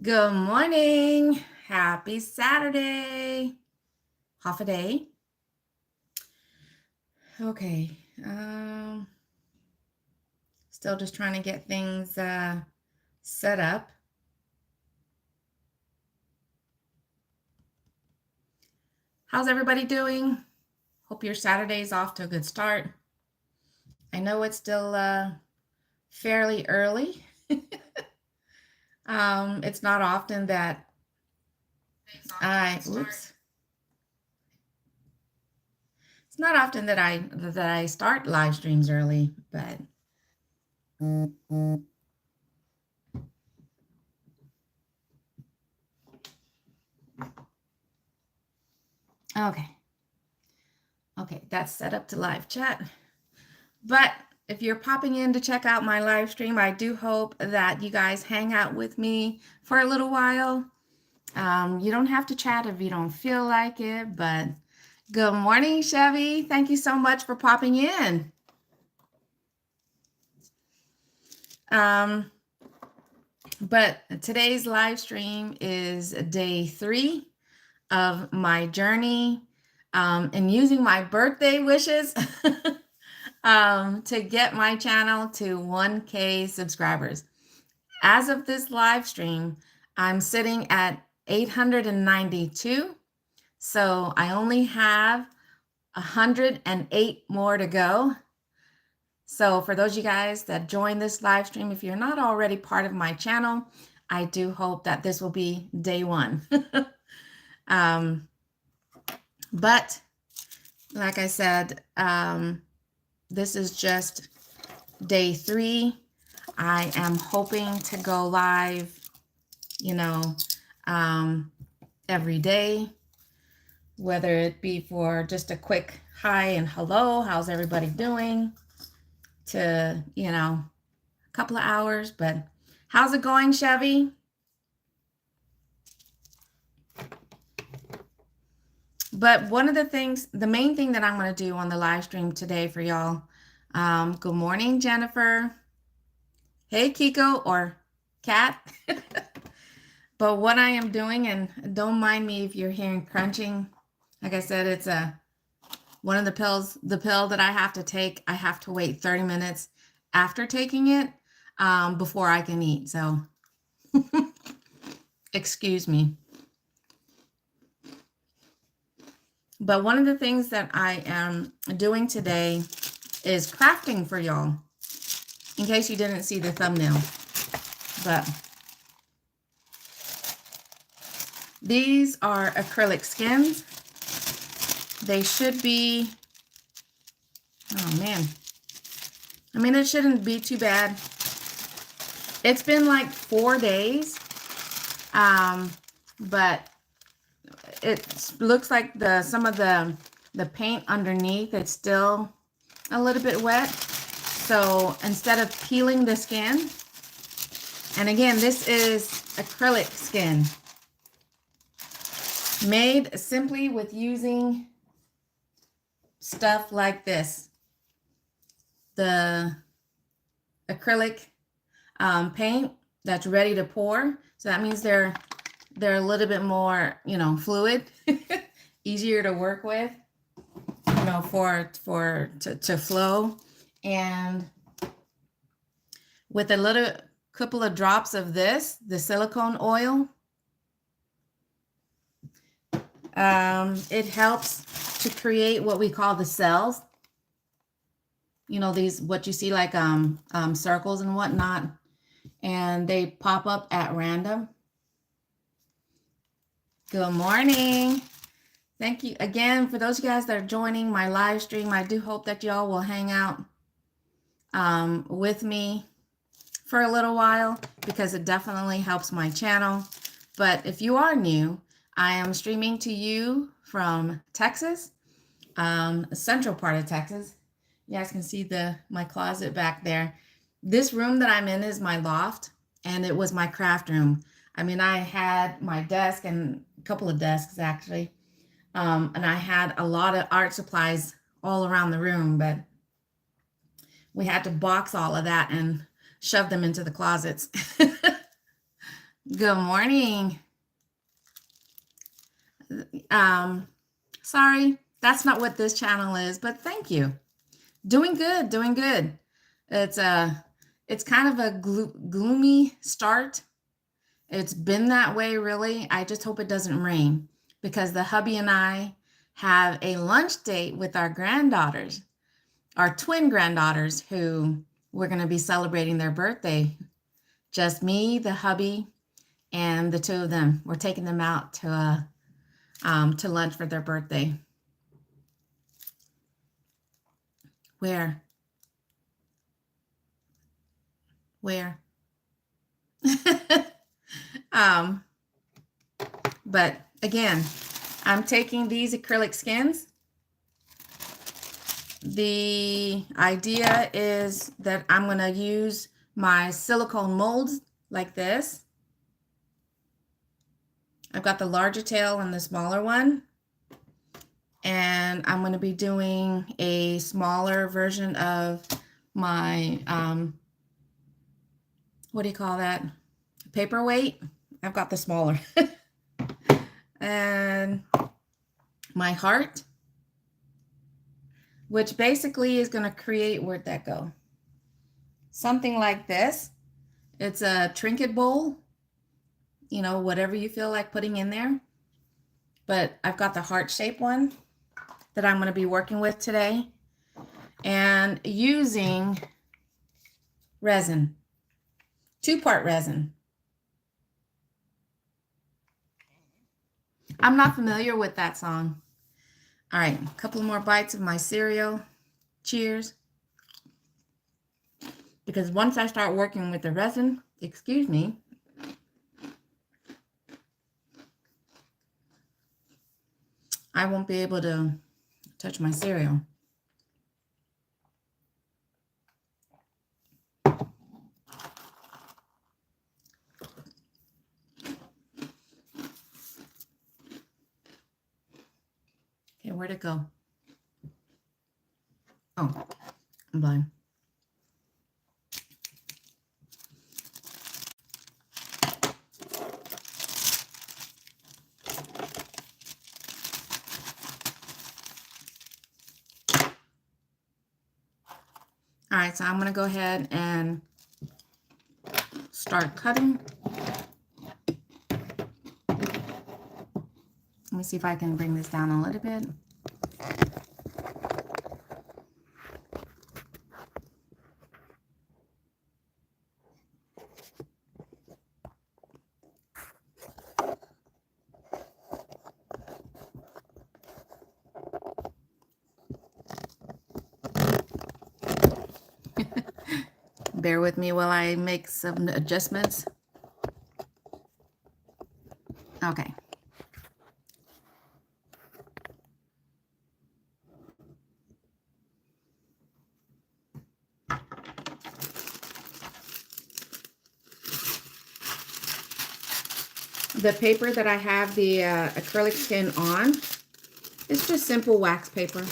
Good morning. Happy Saturday. Half a day. Okay. Um, Still just trying to get things set up. How's everybody doing? Hope your Saturday's off to a good start. I know it's still fairly early. It's not often that oops. It's not often that I start live streams early, but okay. Okay, that's set up to live chat. But if you're popping in to check out my live stream, I do hope that you guys hang out with me for a little while. You don't have to chat if you don't feel like it, but good morning, Chevy. Thank you so much for popping in. But today's live stream is day 3 of my journey and using my birthday wishes to get my channel to 1K subscribers. As of this live stream, I'm sitting at 892. So I only have 108 more to go. So for those of you guys that join this live stream, if you're not already part of my channel, I do hope that this will be day 1. But like I said, this is just day 3. I am hoping to go live, every day, whether it be for just a quick hi and hello, how's everybody doing, to, a couple of hours. But how's it going, Chevy? But one of the things, the main thing that I'm going to do on the live stream today for y'all, good morning, Jennifer. Hey, Kiko or Kat. But what I am doing, and don't mind me if you're hearing crunching, like I said, it's one of the pills, the pill that I have to take, I have to wait 30 minutes after taking it before I can eat. So excuse me. But one of the things that I am doing today is crafting for y'all, in case you didn't see the thumbnail. But these are acrylic skins. They should be, oh man, I mean, it shouldn't be too bad. It's been like 4 days, but it looks like some of the paint underneath, it's still a little bit wet. So instead of peeling the skin, and again, this is acrylic skin made simply with using stuff like this, the acrylic paint that's ready to pour. So that means they're a little bit more, fluid, easier to work with, to flow. And with a little couple of drops of this, the silicone oil, it helps to create what we call the cells. These, what you see like circles and whatnot, and they pop up at random. Good morning. Thank you again for those of you guys that are joining my live stream. I do hope that y'all will hang out with me for a little while, because it definitely helps my channel. But if you are new, I am streaming to you from Texas, central part of Texas. You guys can see my closet back there. This room that I'm in is my loft, and it was my craft room. I mean, I had my desk and a couple of desks actually, and I had a lot of art supplies all around the room, but we had to box all of that and shove them into the closets. Good morning. Sorry, that's not what this channel is, but thank you. Doing good, doing good. It's it's kind of a gloomy start. It's been that way really. I just hope it doesn't rain because the hubby and I have a lunch date with our granddaughters, our twin granddaughters, who we're going to be celebrating their birthday. Just me, the hubby, and the two of them. We're taking them out to lunch for their birthday. Where? Where? um, but again, I'm taking these acrylic skins. The idea is that I'm going to use my silicone molds like this. I've got the larger tail and the smaller one. And I'm going to be doing a smaller version of my, what do you call that? Paperweight. I've got the smaller. And my heart, which basically is going to create, where'd that go? Something like this. It's a trinket bowl, you know, whatever you feel like putting in there. But I've got the heart-shaped one that I'm going to be working with today and using resin, 2-part resin. I'm not familiar with that song. All right, a couple more bites of my cereal. Cheers. Because once I start working with the resin, excuse me, I won't be able to touch my cereal. Okay, where'd it go? Oh, I'm blind. All right, so I'm going to go ahead and start cutting. Let me see if I can bring this down a little bit. Bear with me while I make some adjustments. Okay. The paper that I have the acrylic skin on is just simple wax paper.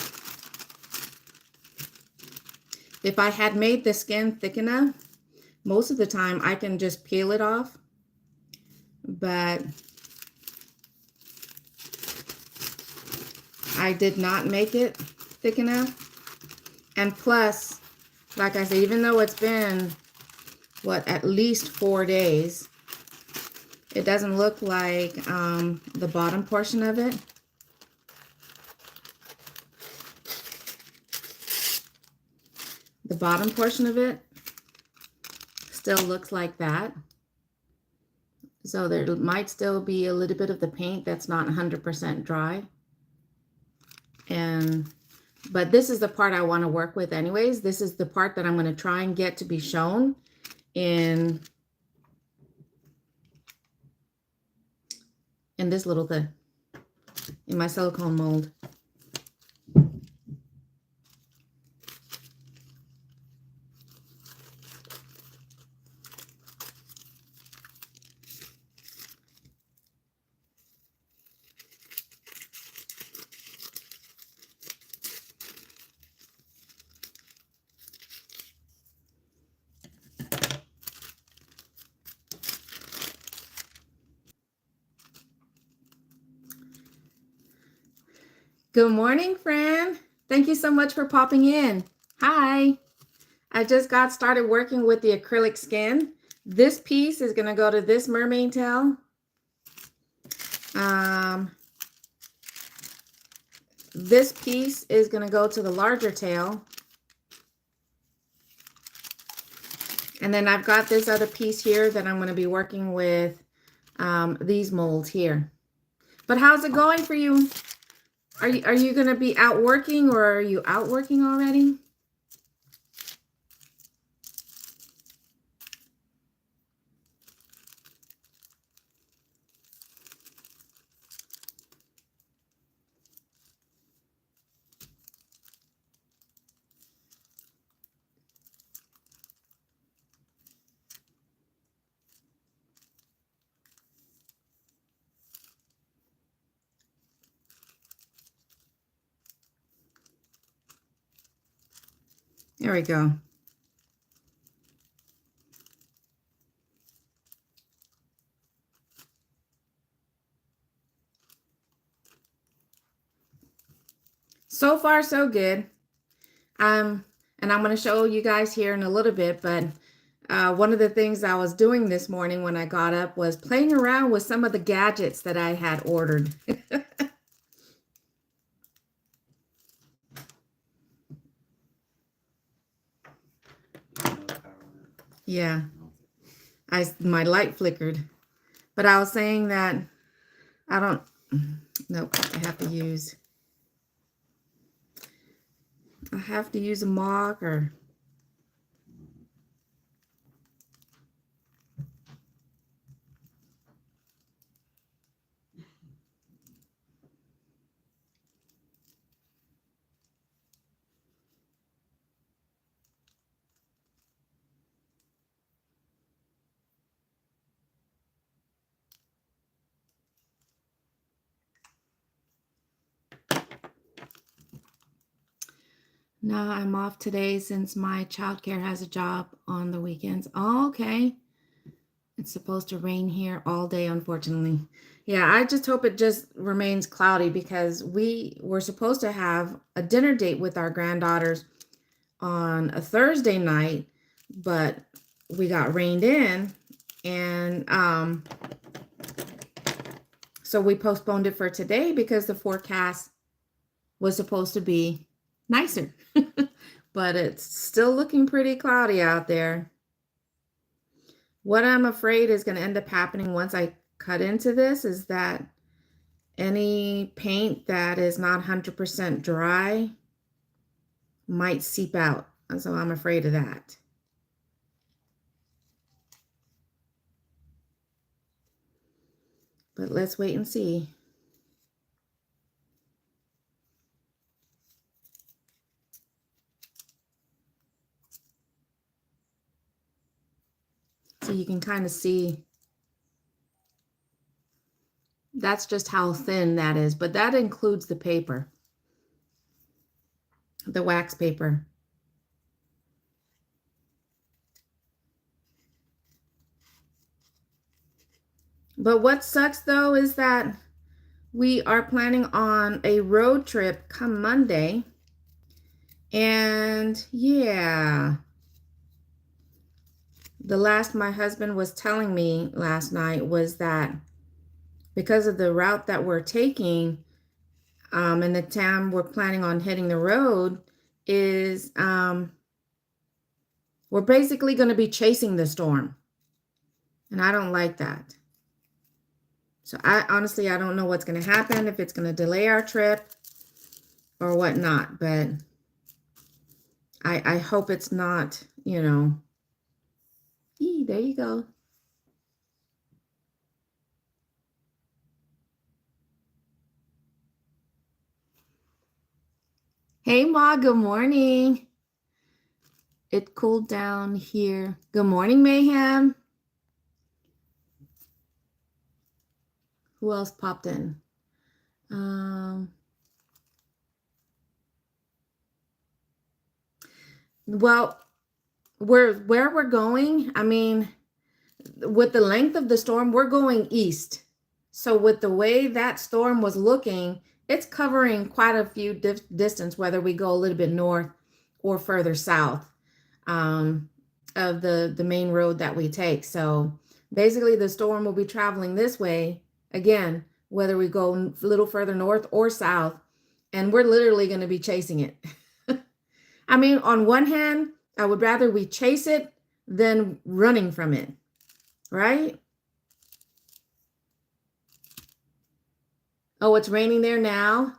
If I had made the skin thick enough, most of the time I can just peel it off, but I did not make it thick enough. And plus, like I said, even though it's been, what, at least 4 days, it doesn't look like the bottom portion of it. The bottom portion of it still looks like that. So there might still be a little bit of the paint that's not 100% dry. But this is the part I want to work with anyways. This is the part that I'm going to try and get to be shown in this little thing, in my silicone mold. Good morning, friend. Thank you so much for popping in. Hi. I just got started working with the acrylic skin. This piece is going to go to this mermaid tail. This piece is going to go to the larger tail. And then I've got this other piece here that I'm going to be working with these molds here. But how's it going for you? Are you going to be out working, or are you out working already? There we go. So far, so good. And I'm going to show you guys here in a little bit, but one of the things I was doing this morning when I got up was playing around with some of the gadgets that I had ordered. Yeah, my light flickered, but I was saying that nope, I have to use a marker. No, I'm off today since my childcare has a job on the weekends. Oh, okay. It's supposed to rain here all day, unfortunately. Yeah, I just hope it just remains cloudy, because we were supposed to have a dinner date with our granddaughters on a Thursday night, but we got rained in, and so we postponed it for today because the forecast was supposed to be nicer. But it's still looking pretty cloudy out there. What I'm afraid is going to end up happening once I cut into this is that any paint that is not 100% dry might seep out. And so I'm afraid of that. But let's wait and see. So you can kind of see, that's just how thin that is, but that includes the paper, the wax paper. But what sucks though is that we are planning on a road trip come Monday. And yeah, the last my husband was telling me last night was that because of the route that we're taking, and the time we're planning on hitting the road is, we're basically going to be chasing the storm. And I don't like that. So I honestly don't know what's going to happen, if it's going to delay our trip or whatnot, but I hope it's not, you know. There you go. Hey, Ma, good morning. It cooled down here. Good morning, Mayhem. Who else popped in? Well, where we're going, I mean, with the length of the storm, we're going east. So with the way that storm was looking, it's covering quite a few distance, whether we go a little bit north or further south um, of the main road that we take. So basically the storm will be traveling this way again, whether we go a little further north or south, and we're literally going to be chasing it. I mean, on one hand, I would rather we chase it than running from it, right? Oh, it's raining there now.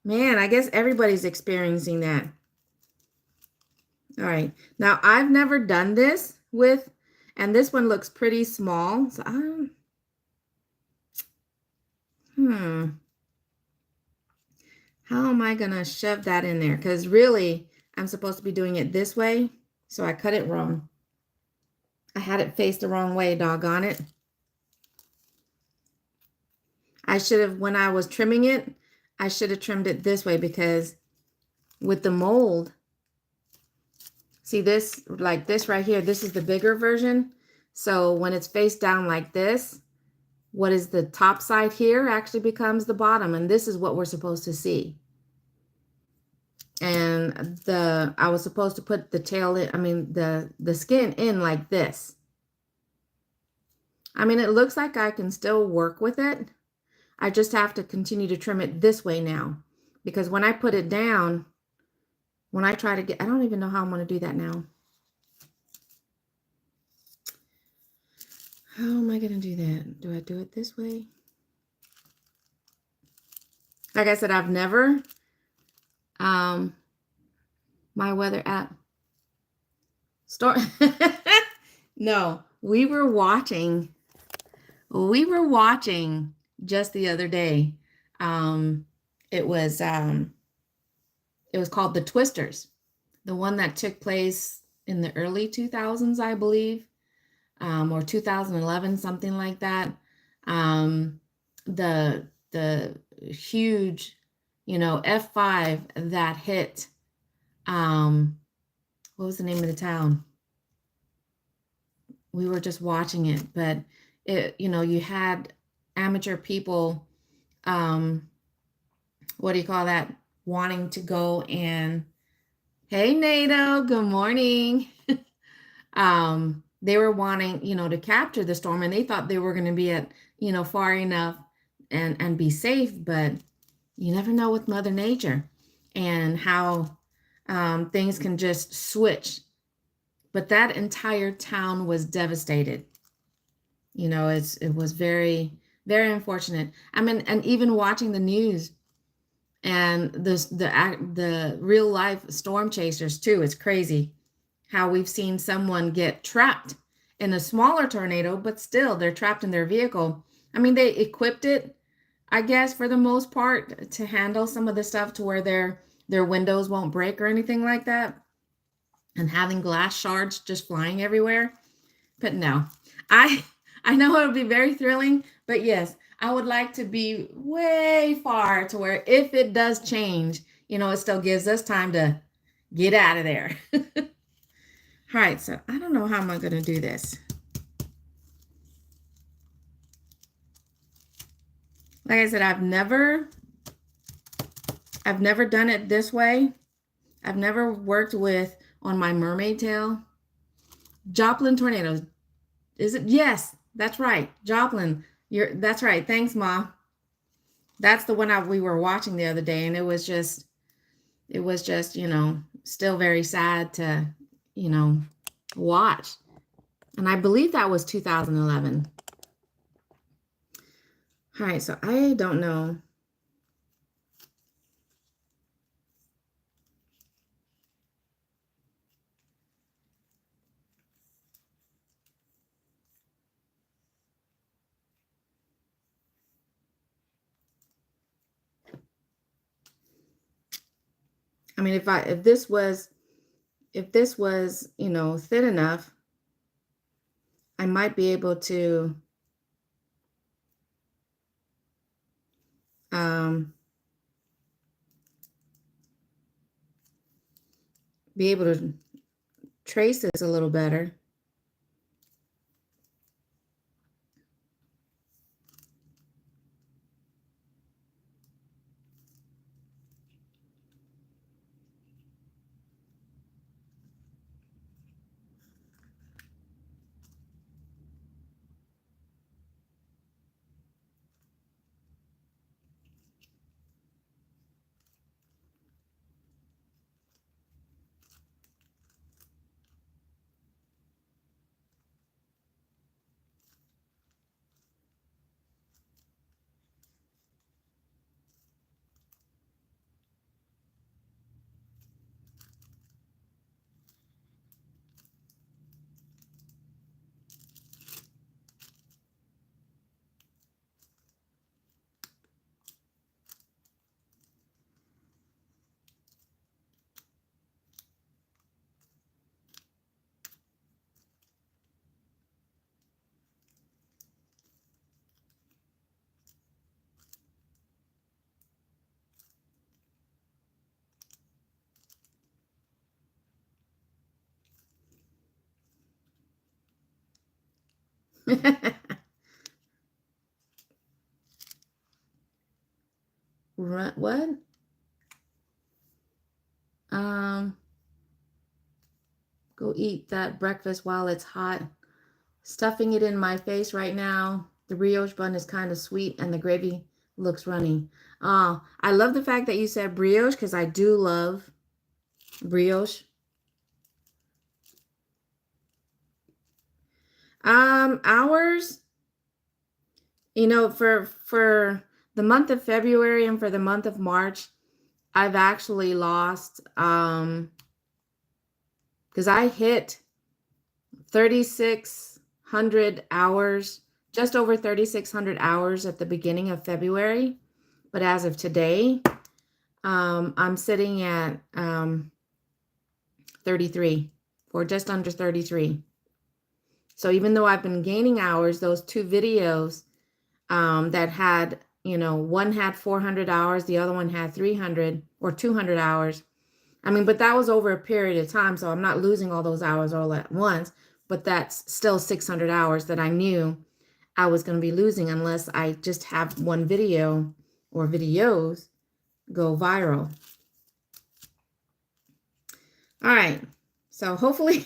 Man, I guess everybody's experiencing that. All right. Now, I've never done this with, and this one looks pretty small. So, how am I going to shove that in there? Because really, I'm supposed to be doing it this way. So I cut it wrong. I had it faced the wrong way, doggone it. I should have, when I was trimming it, I should have trimmed it this way, because with the mold, see this, like this right here, this is the bigger version. So when it's face down like this, what is the top side here actually becomes the bottom, and this is what we're supposed to see. And I was supposed to put the tail in, I mean the skin in like this. I mean, it looks like I can still work with it. I just have to continue to trim it this way now, because when I put it down, when I try to get, I don't even know how I'm going to do that now. How am I going to do that? Do I do it this way? Like I said, I've never, my weather app, store. No, we were watching just the other day. It was called The Twisters, the one that took place in the early 2000s, I believe, or 2011, something like that. The huge, F5 that hit. What was the name of the town? We were just watching it, but it, you had amateur people, what do you call that? Wanting to go and, hey, NATO, good morning. They were wanting, to capture the storm, and they thought they were going to be at, far enough and be safe, but you never know with Mother Nature and how things can just switch. But that entire town was devastated. It was very, very unfortunate. I mean, and even watching the news and the real life storm chasers too, it's crazy how we've seen someone get trapped in a smaller tornado, but still they're trapped in their vehicle. I mean, they equipped it, I guess, for the most part, to handle some of the stuff to where their windows won't break or anything like that, and having glass shards just flying everywhere. But no, I know it would be very thrilling, but yes, I would like to be way far to where if it does change, it still gives us time to get out of there. All right, so I don't know how am I going to do this. Like I said, I've never done it this way. I've never worked with, on my mermaid tail, Joplin tornadoes. Is it? Yes, that's right. Joplin. That's right. Thanks, Ma. That's the one we were watching the other day, and it was just, still very sad to, watch. And I believe that was 2011. All right, so I don't know. I mean, if this was, thin enough, I might be able to be able to trace this a little better. What? Um, go eat that breakfast while it's hot. Stuffing it in my face right now. The brioche bun is kind of sweet and the gravy looks runny. I love the fact that you said brioche because I do love brioche. Hours, you know, for the month of February and for the month of March, I've actually lost because I hit 3,600 hours, just over 3,600 hours at the beginning of February. But as of today, I'm sitting at 33, or just under 33. So even though I've been gaining hours, those two videos that had, you know, one had 400 hours, the other one had 300 or 200 hours. I mean, but that was over a period of time, so I'm not losing all those hours all at once, but that's still 600 hours that I knew I was going to be losing unless I just have one video or videos go viral. All right. So hopefully,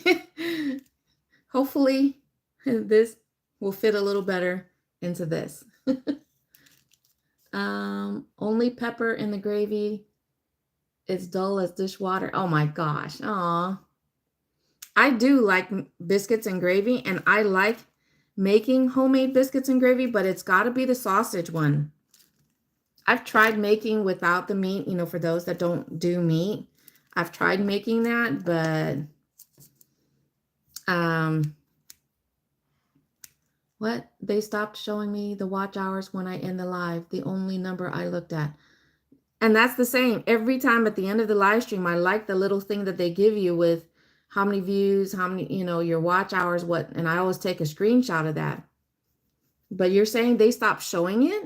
hopefully this will fit a little better into this. Only pepper in the gravy. It's dull as dishwater. Oh my gosh. Aw. I do like biscuits and gravy, and I like making homemade biscuits and gravy, but it's got to be the sausage one. I've tried making without the meat, you know, for those that don't do meat. I've tried making that, but what? They stopped showing me the watch hours when I end the live, the only number I looked at. And that's the same. Every time at the end of the live stream, I like the little thing that they give you with how many views, how many, you know, your watch hours, what, and I always take a screenshot of that. But you're saying they stopped showing it?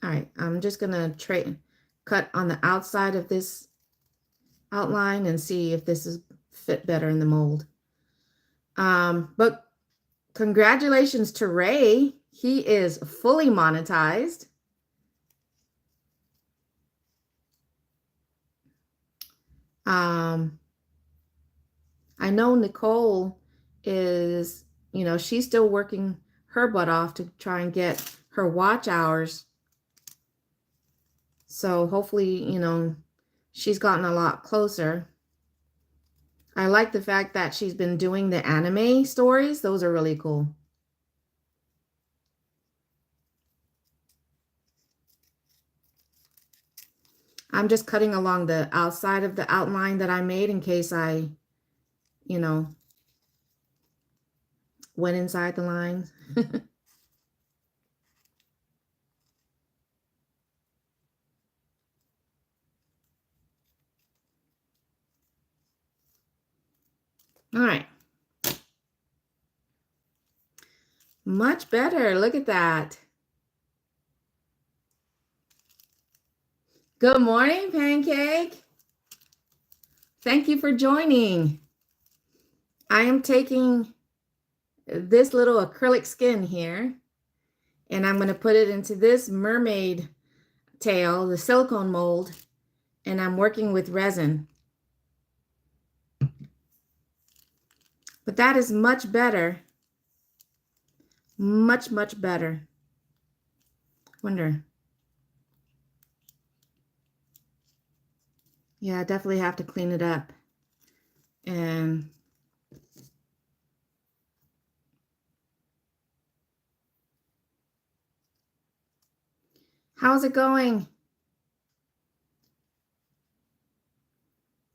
All right, I'm just gonna cut on the outside of this outline and see if this is fit better in the mold. But congratulations to Ray. He is fully monetized. I know Nicole is, you know, she's still working her butt off to try and get her watch hours. So hopefully, you know, she's gotten a lot closer. I like the fact that she's been doing the anime stories. Those are really cool. I'm just cutting along the outside of the outline that I made in case I, you know, went inside the lines. All right. Much better. Look at that. Good morning, Pancake. Thank you for joining. I am taking this little acrylic skin here, and I'm going to put it into this mermaid tail, the silicone mold, and I'm working with resin. But that is much better. Much, much better. Wonder. Yeah, I definitely have to clean it up. And how's it going?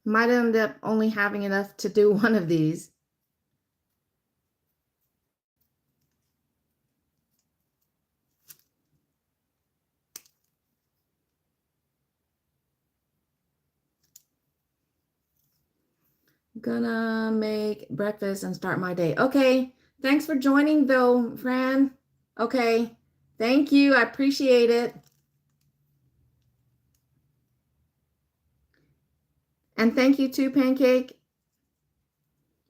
Might end up only having enough to do one of these. Gonna make breakfast and start my day. Okay, thanks for joining though, Fran. Okay, thank you. I appreciate it. And thank you too, Pancake.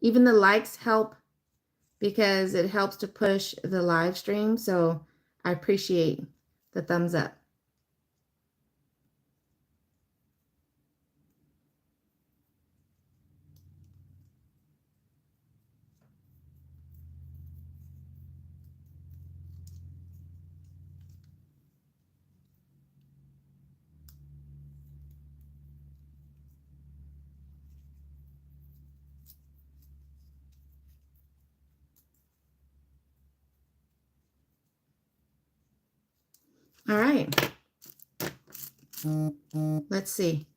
Even the likes help because it helps to push the live stream. So I appreciate the thumbs up. All right. Let's see.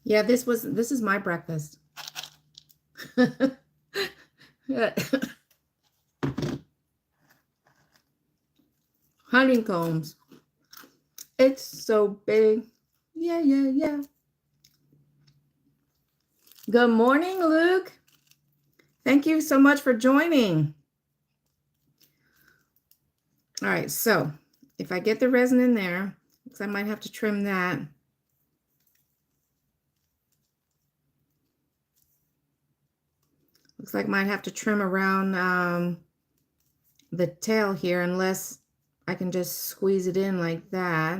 Yeah, this is my breakfast. Honeycombs. It's so big. Yeah, yeah, yeah. Good morning, Luke. Thank you so much for joining. All right, so if I get the resin in there, because I might have to trim that. Looks like I might have to trim around the tail here unless I can just squeeze it in like that.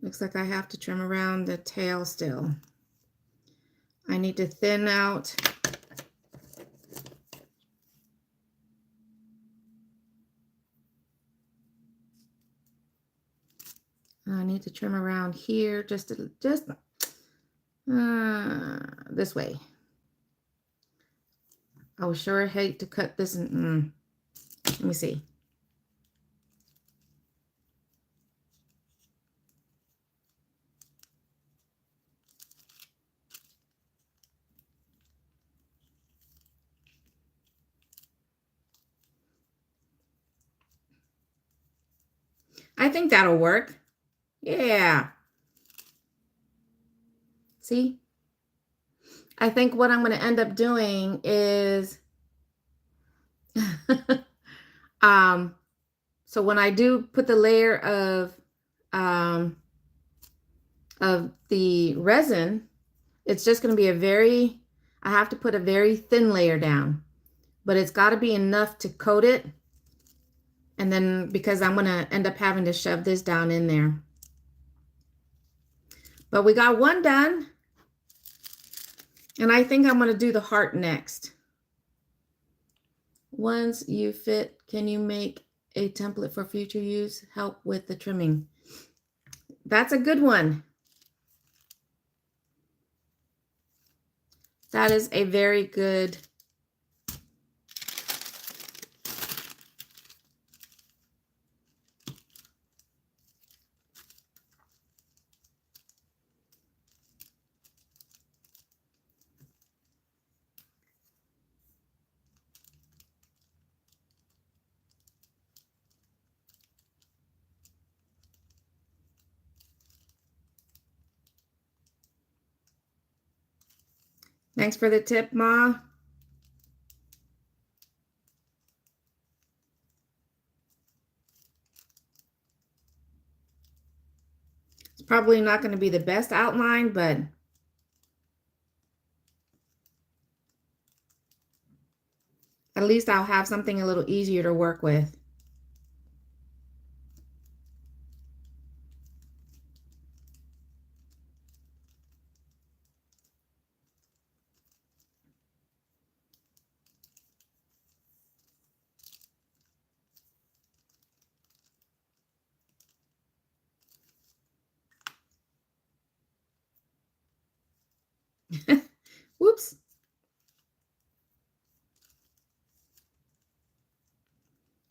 Looks like I have to trim around the tail still. I need to thin out. I need to trim around here just this way. I would sure hate to cut this in. Let me see. I think that'll work. Yeah. See? I think what I'm going to end up doing is so when I do put the layer of the resin, it's just going to be I have to put a very thin layer down, but it's got to be enough to coat it. And then because I'm going to end up having to shove this down in there. But we got one done. And I think I'm going to do the heart next. Once you fit, can you make a template for future use? Help with the trimming. That's a good one. That is a very good. Thanks for the tip, Ma. It's probably not going to be the best outline, but at least I'll have something a little easier to work with. Whoops.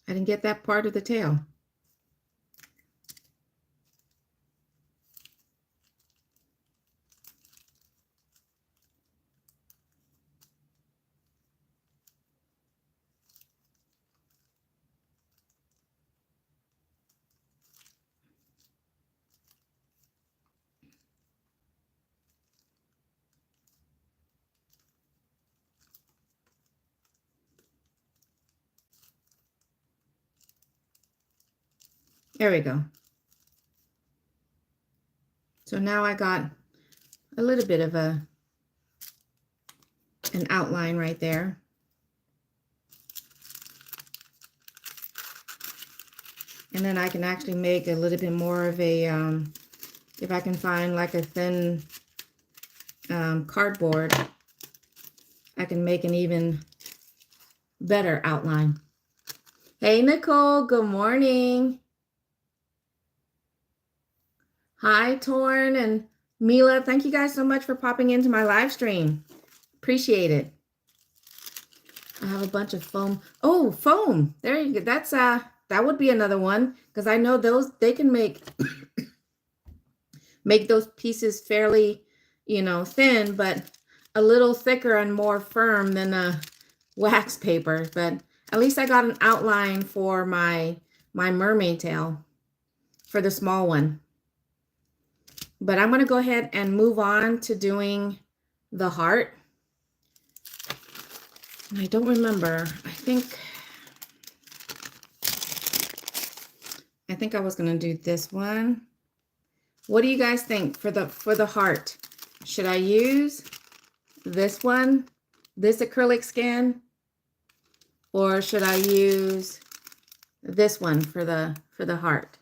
I didn't get that part of the tail. There we go. So now I got a little bit of an outline right there. And then I can actually make a little bit more of a, if I can find like a thin cardboard, I can make an even better outline. Hey, Nicole, good morning. Hi, Torn and Mila. Thank you guys so much for popping into my live stream. Appreciate it. I have a bunch of foam. Oh, foam. There you go. That's that would be another one because I know those they can make those pieces fairly, you know, thin, but a little thicker and more firm than a wax paper. But at least I got an outline for my mermaid tail for the small one. But I'm going to go ahead and move on to doing the heart. And I don't remember. I think I was going to do this one. What do you guys think for the heart? Should I use this one, this acrylic skin, or should I use this one for the heart?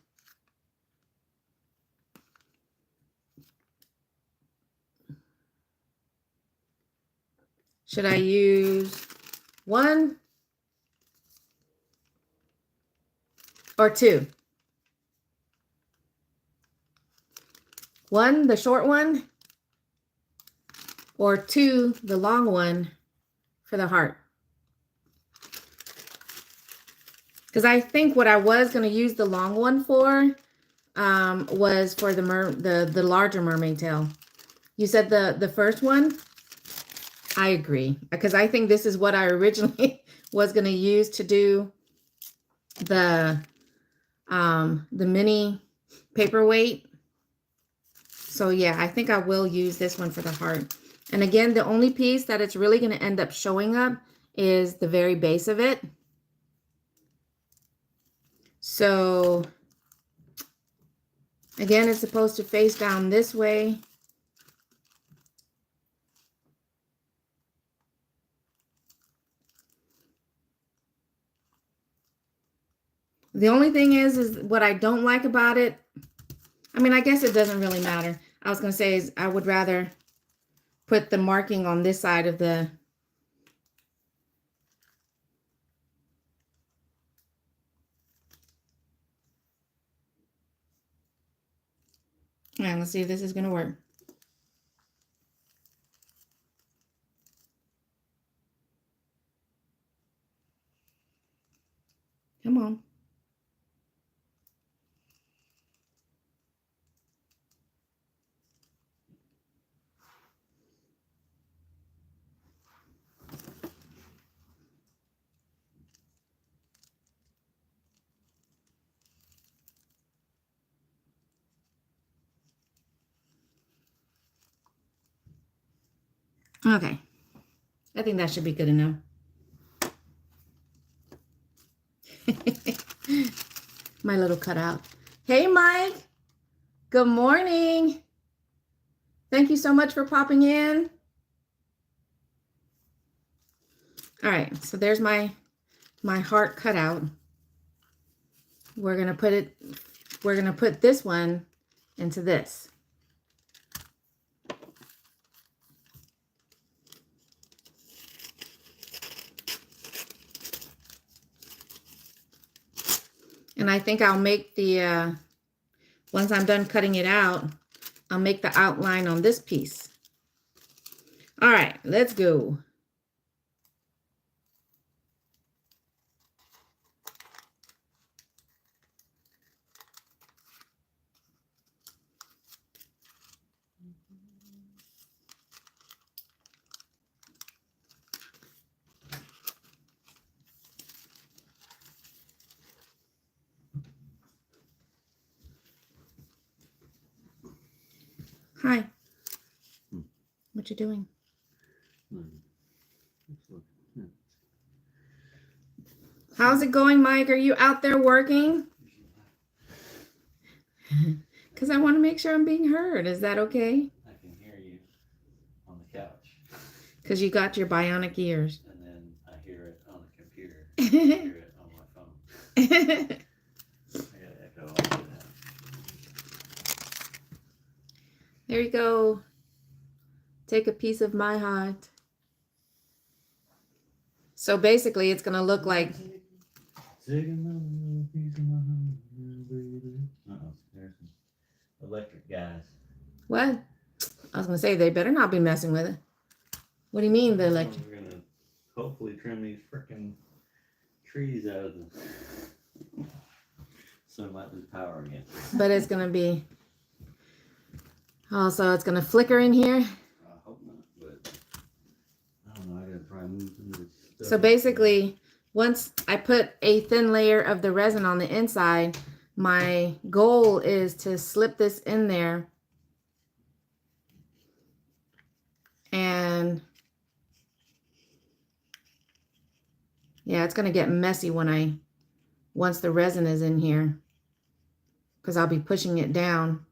Should I use one or two? One, the short one, or two, the long one for the heart? Because I think what I was going to use the long one for was for the larger mermaid tail. You said the first one? I agree, because I think this is what I originally was going to use to do the mini paperweight. So yeah, I think I will use this one for the heart. And again, the only piece that it's really going to end up showing up is the very base of it. So again, it's supposed to face down this way. The only thing is what I don't like about it. I mean, I guess it doesn't really matter. I was going to say is I would rather put the marking on this side of the. And let's see if this is going to work. Come on. Okay. I think that should be good enough. My little cutout. Hey, Mike. Good morning. Thank you so much for popping in. All right, so there's my heart cutout. We're gonna put this one into this. And I think I'll make the, once I'm done cutting it out, I'll make the outline on this piece. All right, let's go. Hi. What you doing? How's it going, Mike? Are you out there working? Because I want to make sure I'm being heard. Is that okay? I can hear you on the couch. Because you got your bionic ears. And then I hear it on the computer. I hear it on my phone. I gotta echo all of that. There you go. Take a piece of my heart. So basically, it's going to look like... Take another piece of my heart, baby. Uh-oh, there's some electric guys. What? I was going to say, they better not be messing with it. What do you mean, the electric? We're going to hopefully trim these freaking trees out of them. So I might lose power again. But it's going to be... Also, it's going to flicker in here. I hope not, but I don't know. I got to probably move some of this stuff. So basically, once I put a thin layer of the resin on the inside, my goal is to slip this in there. And yeah, it's going to get messy once the resin is in here, because I'll be pushing it down.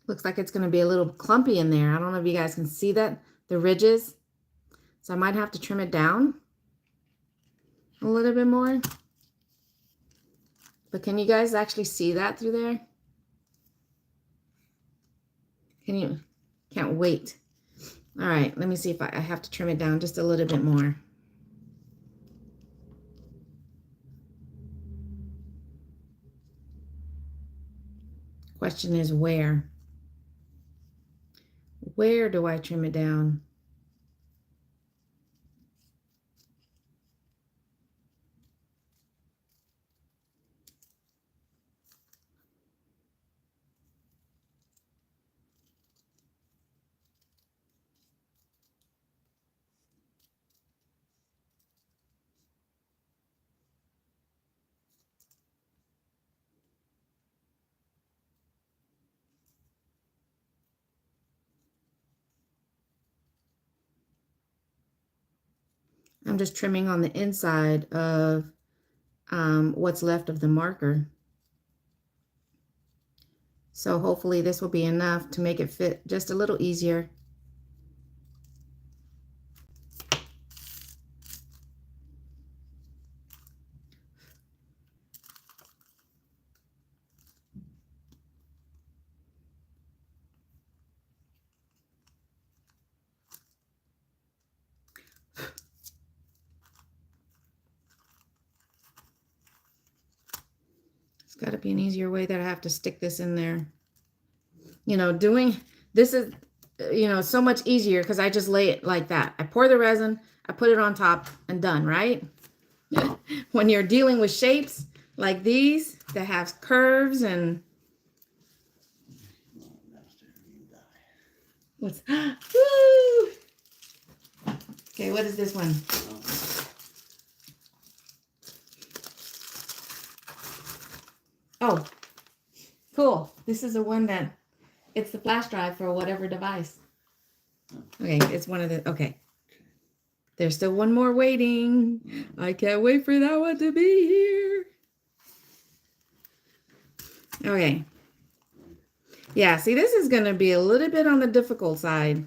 Looks like it's going to be a little clumpy in there. I don't know if you guys can see that, the ridges. So I might have to trim it down a little bit more. But can you guys actually see that through there? Can you? Can't wait. All right, let me see if I have to trim it down just a little bit more. Question is where? Where do I trim it down? I'm just trimming on the inside of what's left of the marker. So hopefully this will be enough to make it fit just a little easier. It's got to be an easier way that I have to stick this in there. You know, doing this is, you know, so much easier because I just lay it like that. I pour the resin, I put it on top and done, right? When you're dealing with shapes like these that have curves and what's woo! Okay, what is this one? Oh, cool. This is the one that it's the flash drive for whatever device. Okay, it's one of the, okay. There's still one more waiting. I can't wait for that one to be here. Okay. Yeah, see, this is going to be a little bit on the difficult side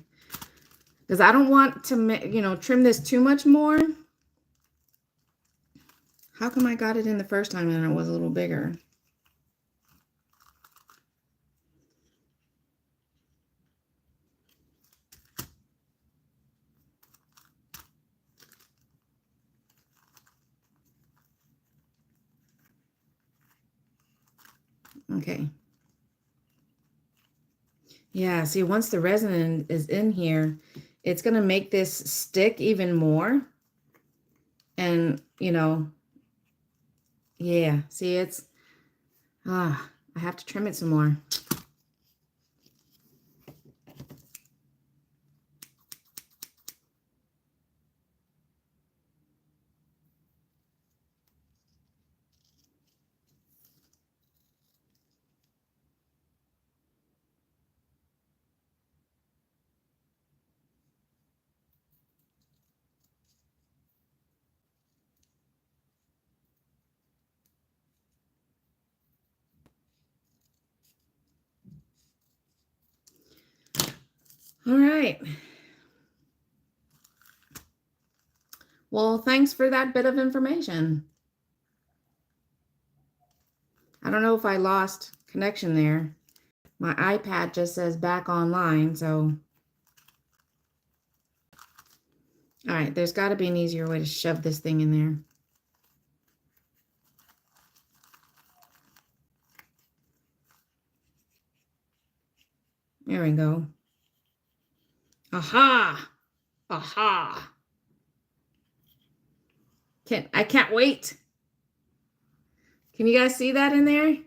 because I don't want to, you know, trim this too much more. How come I got it in the first time and it was a little bigger? Okay. Yeah, see, once the resin is in here, it's going to make this stick even more. And, you know, yeah, see, it's, I have to trim it some more. All right. Well, thanks for that bit of information. I don't know if I lost connection there. My iPad just says back online, so. All right, there's got to be an easier way to shove this thing in there. There we go. Aha! Aha! I can't wait. Can you guys see that in there?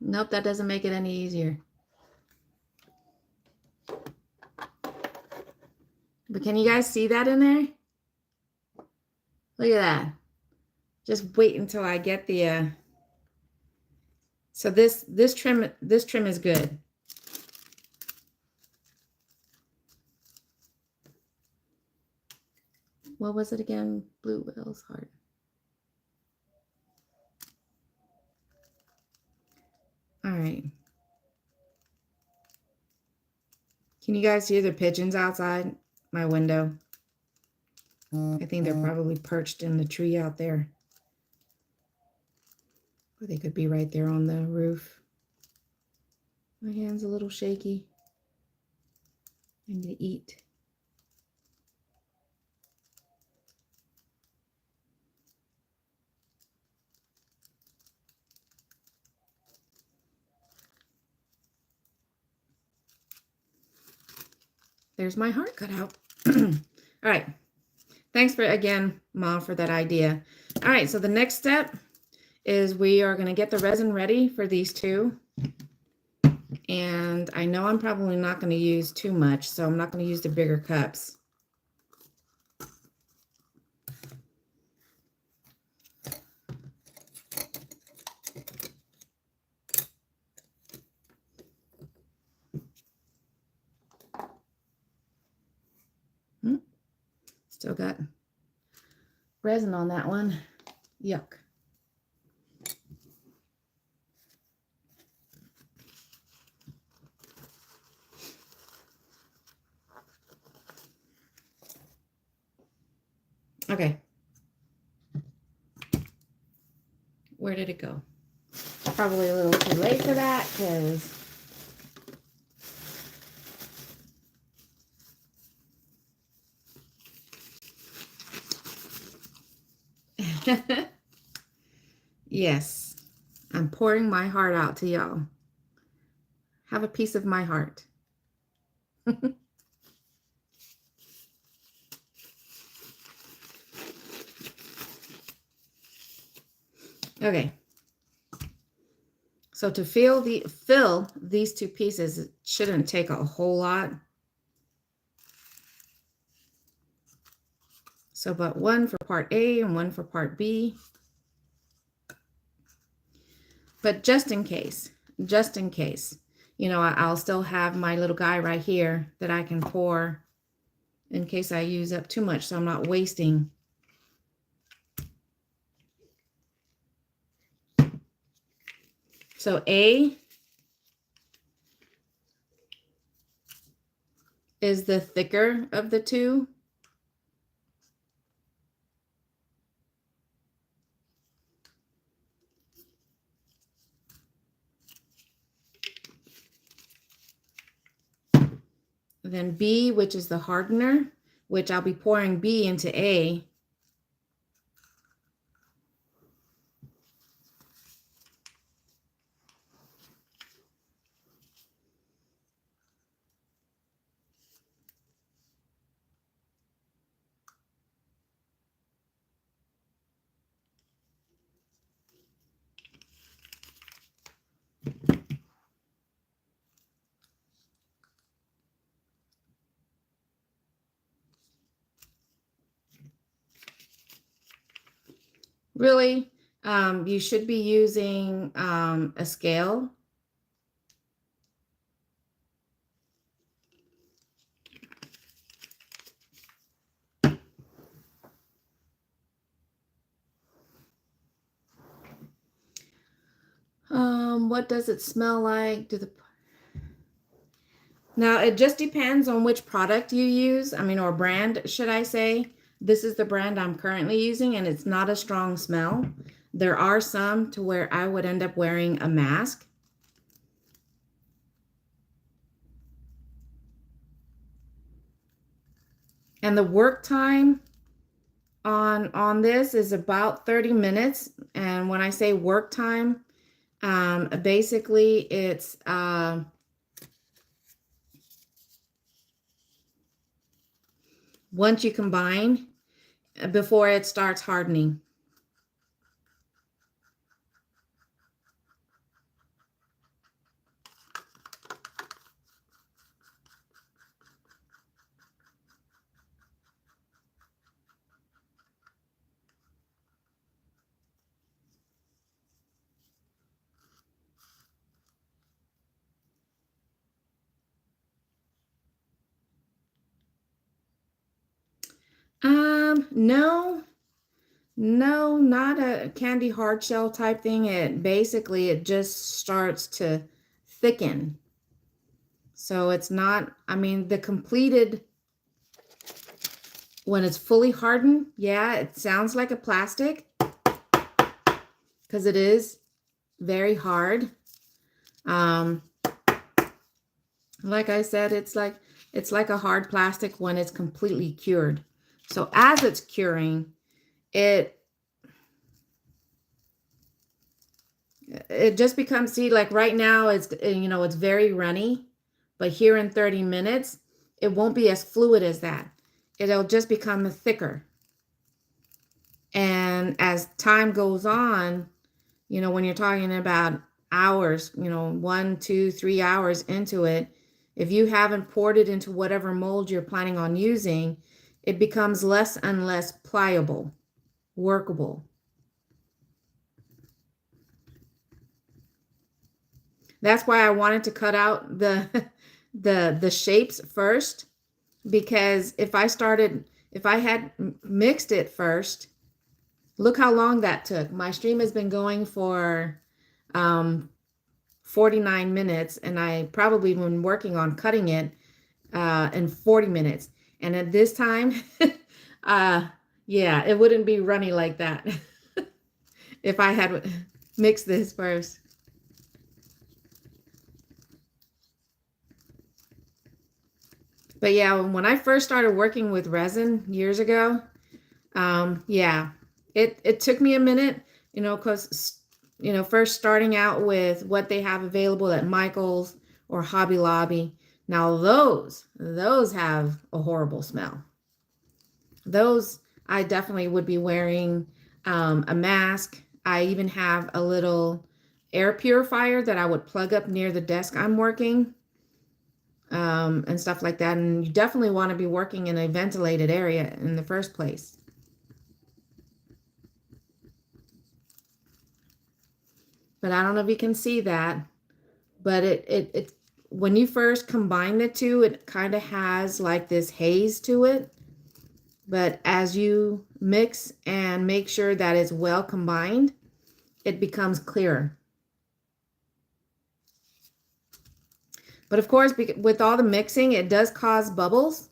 Nope, that doesn't make it any easier. But can you guys see that in there? Look at that. Just wait until I get the so this trim is good. What was it again? Blue whale's heart. All right. Can you guys hear the pigeons outside my window? I think they're probably perched in the tree out there. Or they could be right there on the roof. My hand's a little shaky. I need to eat. There's my heart cut out. All right. Thanks for, again, Mom, for that idea. All right, so the next step is we are going to get the resin ready for these two. And I know I'm probably not going to use too much, so I'm not going to use the bigger cups. Still got resin on that one. Yuck. Okay. Where did it go? Probably a little too late for that because yes, I'm pouring my heart out to y'all. Have a piece of my heart. Okay. So to fill these two pieces, it shouldn't take a whole lot. So, but one for part A and one for part B. But just in case, you know, I'll still have my little guy right here that I can pour in case I use up too much, so I'm not wasting. So A is the thicker of the two. Then B, which is the hardener, which I'll be pouring B into A. Really, you should be using a scale. What does it smell like? Now, it just depends on which product you use. I mean, or brand, should I say. This is the brand I'm currently using, and it's not a strong smell. There are some to where I would end up wearing a mask. And the work time on this is about 30 minutes. And when I say work time, basically it's once you combine, before it starts hardening. No, not a candy hard shell type thing. It just starts to thicken. So it's not, I mean, the completed, when it's fully hardened, yeah, it sounds like a plastic because it is very hard. Like I said, it's like a hard plastic when it's completely cured. So as it's curing, it just becomes, see, like right now it's, it's very runny, but here in 30 minutes, it won't be as fluid as that. It'll just become thicker. And as time goes on, when you're talking about hours, 1, 2, 3 hours into it, if you haven't poured it into whatever mold you're planning on using, it becomes less and less pliable, workable. That's why I wanted to cut out the shapes first, because if I had mixed it first, look how long that took. My stream has been going for 49 minutes, and I probably been working on cutting it in 40 minutes. And at this time, yeah, it wouldn't be runny like that if I had mixed this first. But yeah, when I first started working with resin years ago, yeah, it took me a minute, because, first starting out with what they have available at Michael's or Hobby Lobby. Now those have a horrible smell. Those I definitely would be wearing a mask. I even have a little air purifier that I would plug up near the desk I'm working. And stuff like that. And you definitely want to be working in a ventilated area in the first place. But I don't know if you can see that, but it when you first combine the two, it kind of has like this haze to it. But as you mix and make sure that it's well combined, it becomes clearer. But of course, with all the mixing, it does cause bubbles.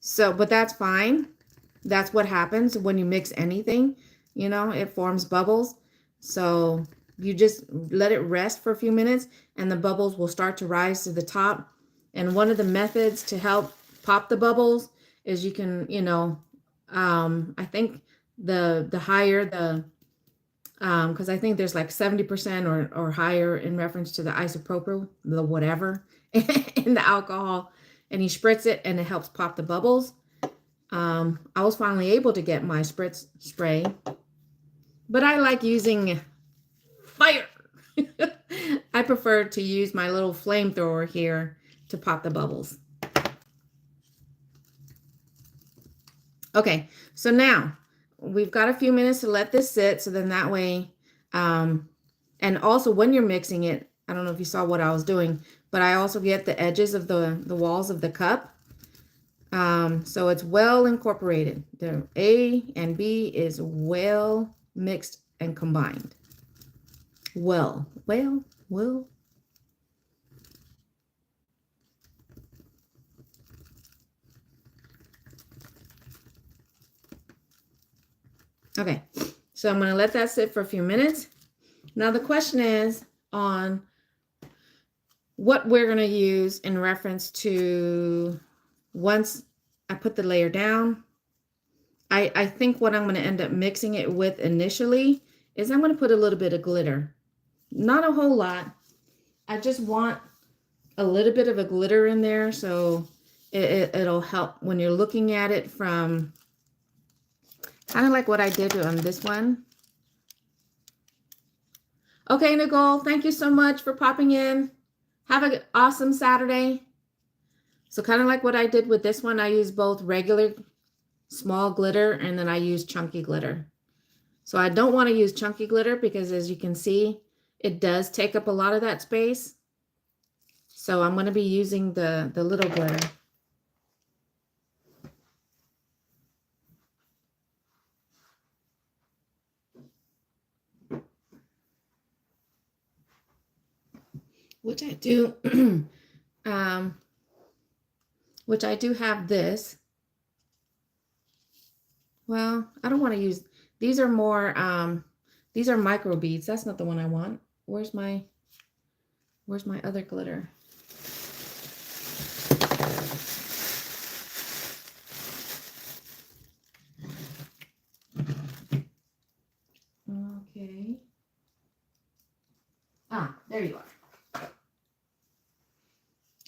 So, but that's fine. That's what happens when you mix anything, it forms bubbles. So you just let it rest for a few minutes and the bubbles will start to rise to the top. And one of the methods to help pop the bubbles is you can, I think the higher the, because I think there's like 70% or higher in reference to the isopropyl, the whatever, in the alcohol, and you spritz it and it helps pop the bubbles. I was finally able to get my spritz spray, but I like using fire. I prefer to use my little flamethrower here to pop the bubbles. Okay, so now we've got a few minutes to let this sit, so then that way, and also when you're mixing it, I don't know if you saw what I was doing, but I also get the edges of the walls of the cup. So it's well incorporated. The A and B is well mixed and combined. Well, Will. Okay, so I'm going to let that sit for a few minutes. Now the question is on what we're going to use in reference to once I put the layer down. I think what I'm going to end up mixing it with initially is I'm going to put a little bit of glitter. Not a whole lot. I just want a little bit of a glitter in there, so it'll help when you're looking at it from kind of like what I did on this one. Okay, Nicole, thank you so much for popping in. Have an awesome Saturday. So kind of like what I did with this one, I used both regular small glitter and then I use chunky glitter. So I don't want to use chunky glitter because as you can see, it does take up a lot of that space. So I'm going to be using the little glitter. Which I do, which I do have this. Well, I don't want to use, these are more, these are micro beads. That's not the one I want. Where's my other glitter? Okay. Ah, there you are.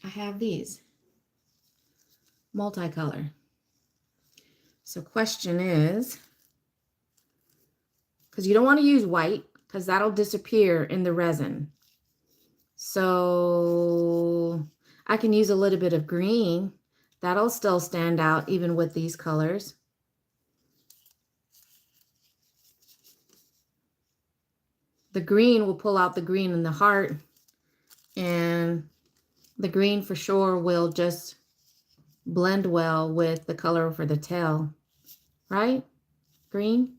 I have these. Multicolor. So question is, because you don't want to use white because that'll disappear in the resin. So I can use a little bit of green. That'll still stand out even with these colors. The green will pull out the green in the heart, and the green for sure will just blend well with the color for the tail, right? Green.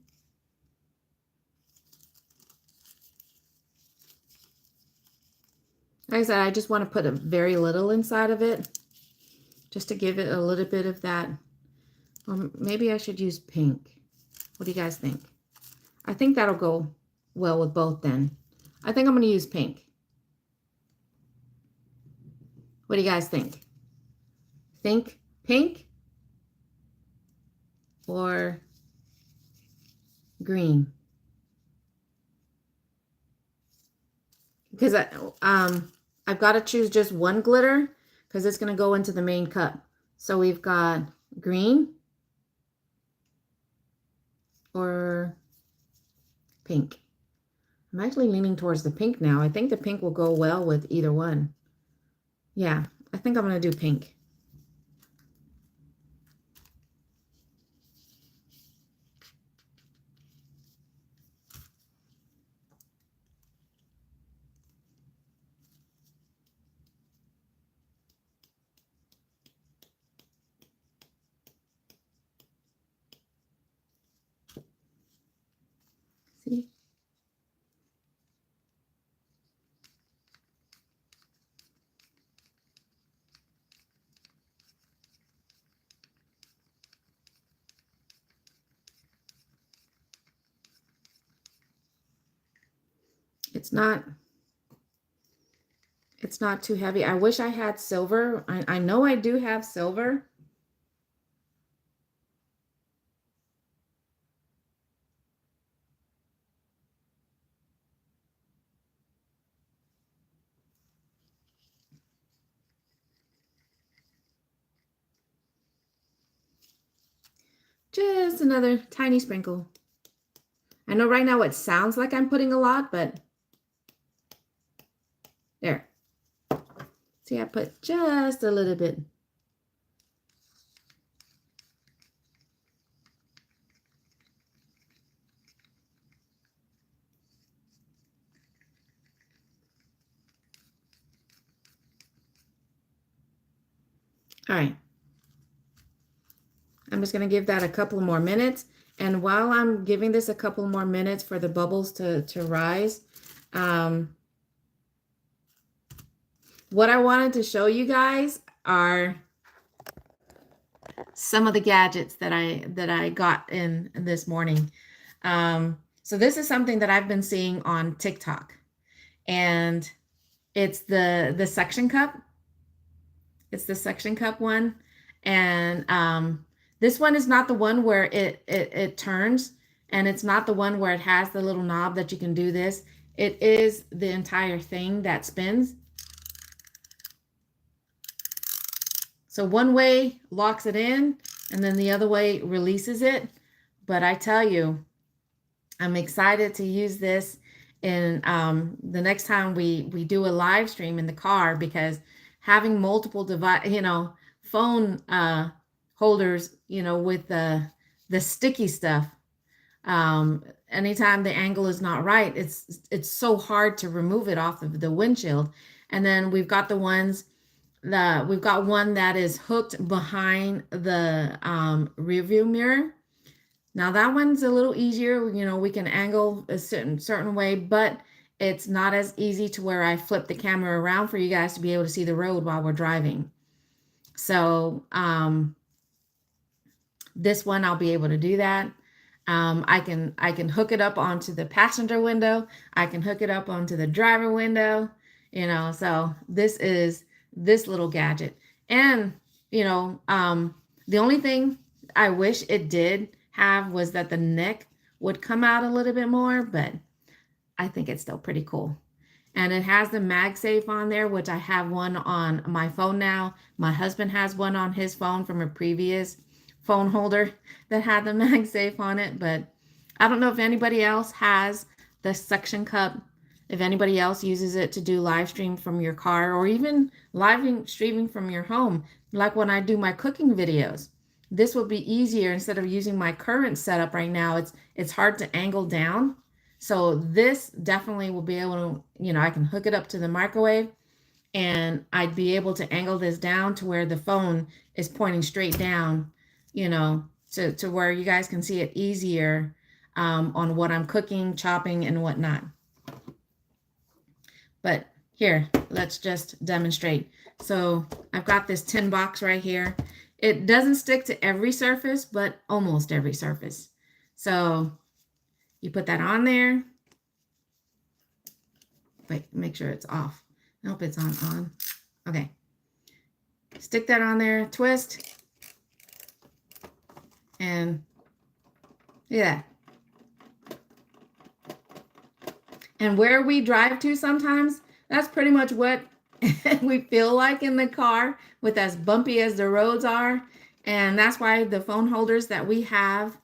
Like I said, I just want to put a very little inside of it just to give it a little bit of that. Maybe I should use pink. What do you guys think? I think that'll go well with both then. I think I'm going to use pink. What do you guys think? Think pink or green? Because I've got to choose just one glitter because it's going to go into the main cup. So we've got green or pink. I'm actually leaning towards the pink now. I think the pink will go well with either one. Yeah, I think I'm going to do pink. See? It's not too heavy. I wish I had silver. I know I do have silver. Just another tiny sprinkle. I know right now it sounds like I'm putting a lot, but there. See, I put just a little bit. All right. I'm just going to give that a couple more minutes. And while I'm giving this a couple more minutes for the bubbles to rise, I'm what I wanted to show you guys are some of the gadgets that I got in this morning. So this is something that I've been seeing on TikTok, and it's the suction cup. It's the suction cup one, and this one is not the one where it turns, and it's not the one where it has the little knob that you can do this. It is the entire thing that spins. So one way locks it in, and then the other way releases it. But I tell you, I'm excited to use this in the next time we do a live stream in the car, because having multiple device, phone holders, with the sticky stuff, anytime the angle is not right, it's so hard to remove it off of the windshield. And then we've got we've got one that is hooked behind the rear view mirror. Now that one's a little easier, we can angle a certain way, but it's not as easy to where I flip the camera around for you guys to be able to see the road while we're driving. So this one, I'll be able to do that. I can hook it up onto the passenger window. I can hook it up onto the driver window, so this is this little gadget. And, the only thing I wish it did have was that the neck would come out a little bit more, but I think it's still pretty cool. And it has the MagSafe on there, which I have one on my phone now. My husband has one on his phone from a previous phone holder that had the MagSafe on it, but I don't know if anybody else has the suction cup, if anybody else uses it to do live stream from your car, or even live streaming from your home, like when I do my cooking videos. This will be easier instead of using my current setup right now. It's hard to angle down. So this definitely will be able to, I can hook it up to the microwave, and I'd be able to angle this down to where the phone is pointing straight down, to where you guys can see it easier on what I'm cooking, chopping, and whatnot. But here, let's just demonstrate. So I've got this tin box right here. It doesn't stick to every surface, but almost every surface. So you put that on there. Wait, make sure it's off. Nope, it's on. Okay. Stick that on there, twist. And yeah. And where we drive to sometimes, that's pretty much what we feel like in the car, with as bumpy as the roads are. And that's why the phone holders that we have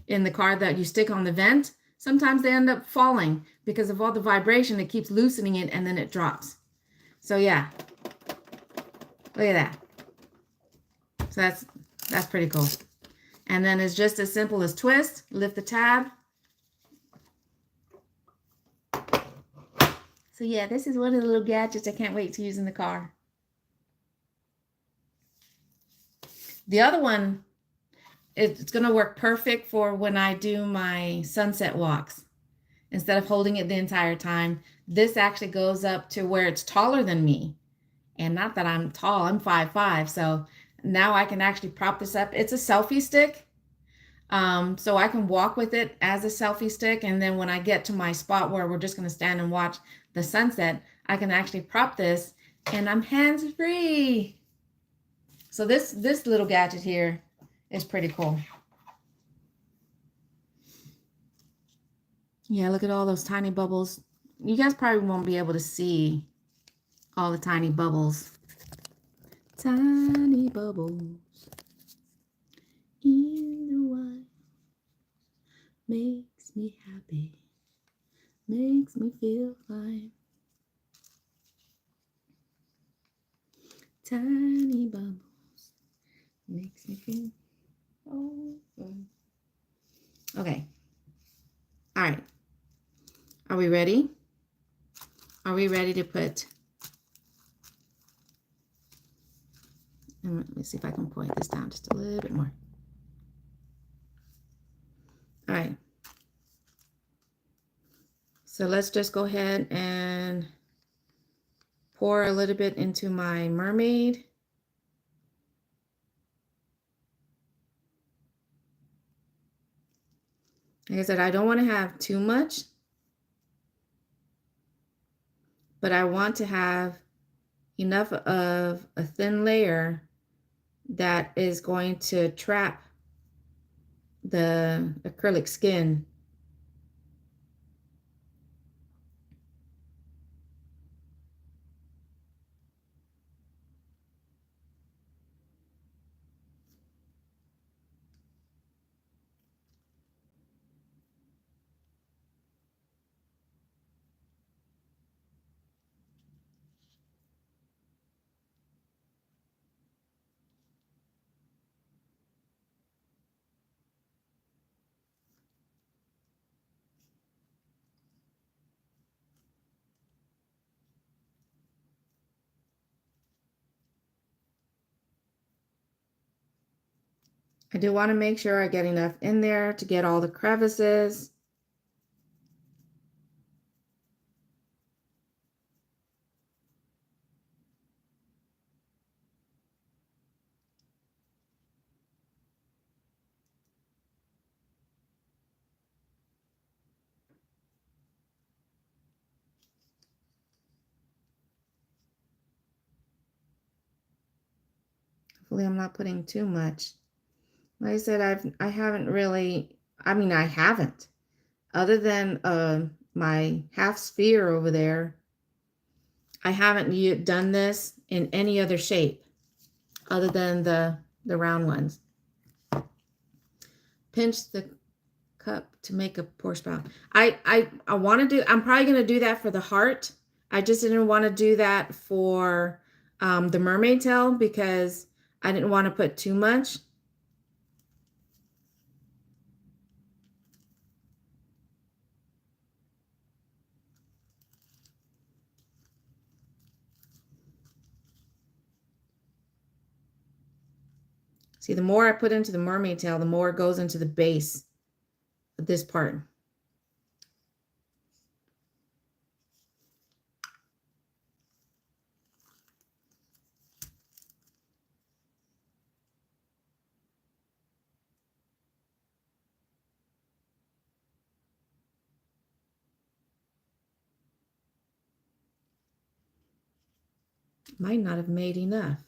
in the car that you stick on the vent, sometimes they end up falling because of all the vibration. It keeps loosening it, and then it drops. So yeah, look at that. So that's pretty cool. And then it's just as simple as twist, lift the tab. So yeah, this is one of the little gadgets I can't wait to use in the car. The other one, it's going to work perfect for when I do my sunset walks. Instead of holding it the entire time, this actually goes up to where it's taller than me. And not that I'm tall, I'm 5'5". So now I can actually prop this up. It's a selfie stick. So I can walk with it as a selfie stick. And then when I get to my spot where we're just going to stand and watch the sunset, I can actually prop this, and I'm hands-free. So this little gadget here is pretty cool. Yeah, look at all those tiny bubbles. You guys probably won't be able to see all the tiny bubbles. Tiny bubbles in the water makes me happy, makes me feel fine. Tiny bubbles makes me feel over. Okay. All right. Are we ready? Are we ready to put? Let me see if I can point this down just a little bit more. All right. So let's just go ahead and pour a little bit into my mermaid. Like I said, I don't want to have too much, but I want to have enough of a thin layer that is going to trap the acrylic skin. I do want to make sure I get enough in there to get all the crevices. Hopefully I'm not putting too much. Like I said, I haven't really, I haven't. Other than my half sphere over there, I haven't done this in any other shape other than the round ones. Pinch the cup to make a pour spout. I want to do, I'm probably going to do that for the heart. I just didn't want to do that for the mermaid tail because I didn't want to put too much. See, the more I put into the mermaid tail, the more it goes into the base of this part. Might not have made enough.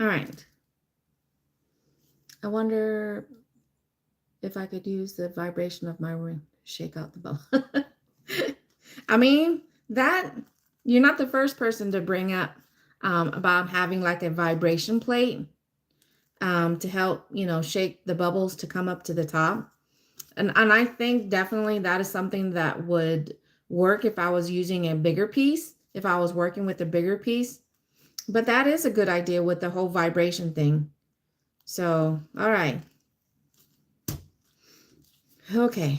All right. I wonder if I could use the vibration of my ring to shake out the bubble. I mean, that you're not the first person to bring up about having like a vibration plate to help, shake the bubbles to come up to the top. And I think definitely that is something that would work if I was using a bigger piece, if I was working with a bigger piece. But that is a good idea with the whole vibration thing. So, all right. Okay.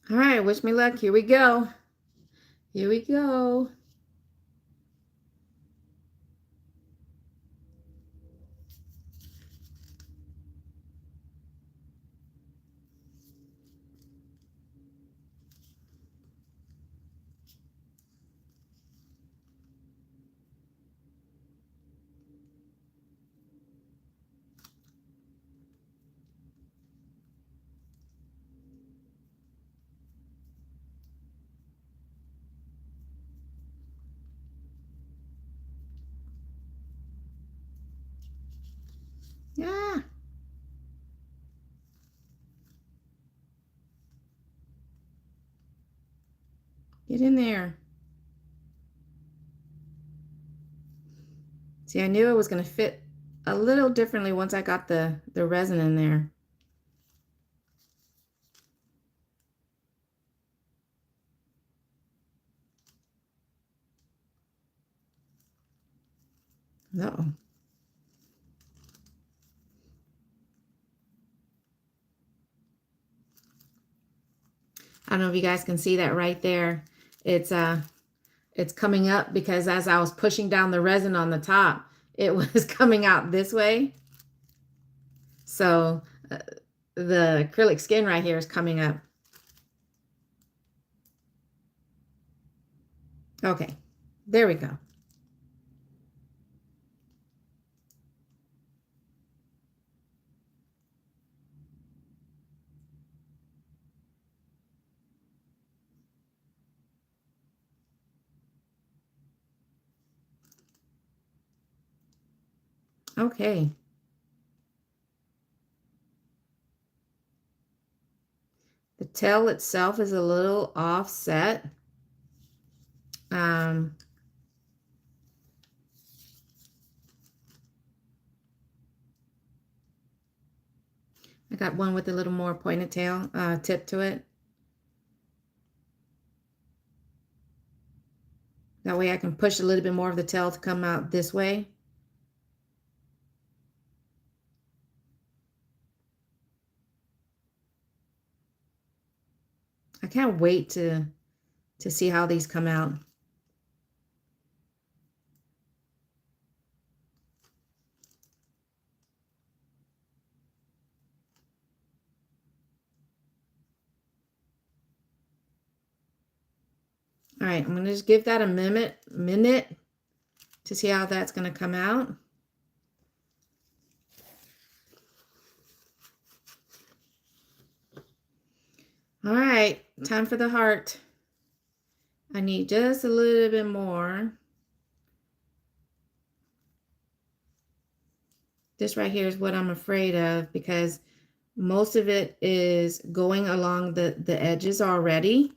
All right, wish me luck. Here we go. Here we go. Yeah. Get in there. See, I knew it was going to fit a little differently once I got the resin in there. Uh-oh. I don't know if you guys can see that right there. It's coming up because as I was pushing down the resin on the top, it was coming out this way. So the acrylic skin right here is coming up. Okay, there we go. Okay. The tail itself is a little offset. I got one with a little more pointed tail tip to it. That way I can push a little bit more of the tail to come out this way. I can't wait to see how these come out. All right, I'm going to just give that a minute to see how that's going to come out. All right, time for the heart. I need just a little bit more. This right here is what I'm afraid of because most of it is going along the edges already.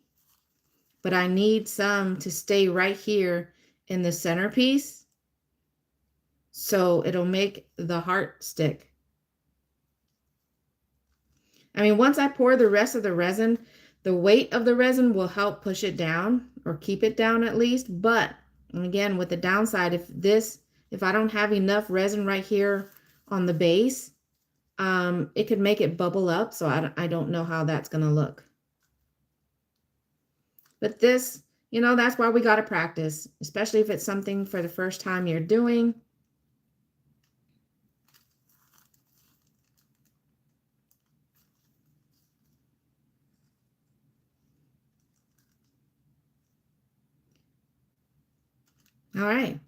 But I need some to stay right here in the centerpiece so it'll make the heart stick. I mean, once I pour the rest of the resin, the weight of the resin will help push it down or keep it down at least. But and again, with the downside, if I don't have enough resin right here on the base, it could make it bubble up. So I don't know how that's going to look. But this, you know, that's why we got to practice, especially if it's something for the first time you're doing. All right.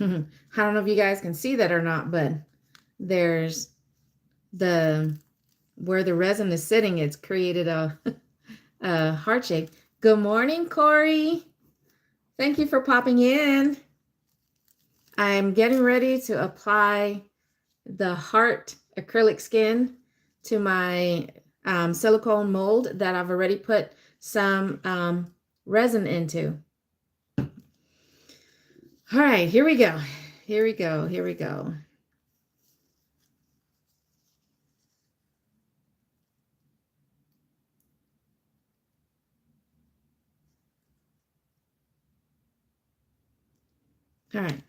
I don't know if you guys can see that or not, but there's where the resin is sitting, it's created a heart shape. Good morning, Corey. Thank you for popping in. I'm getting ready to apply the heart acrylic skin to my silicone mold that I've already put some resin into. All right, here we go. Here we go. Here we go. All right.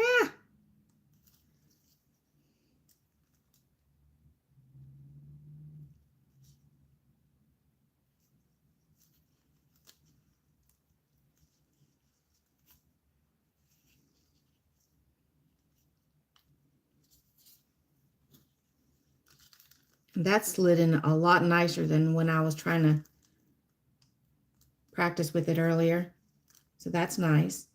Ah. That slid in a lot nicer than when I was trying to practice with it earlier. So that's nice.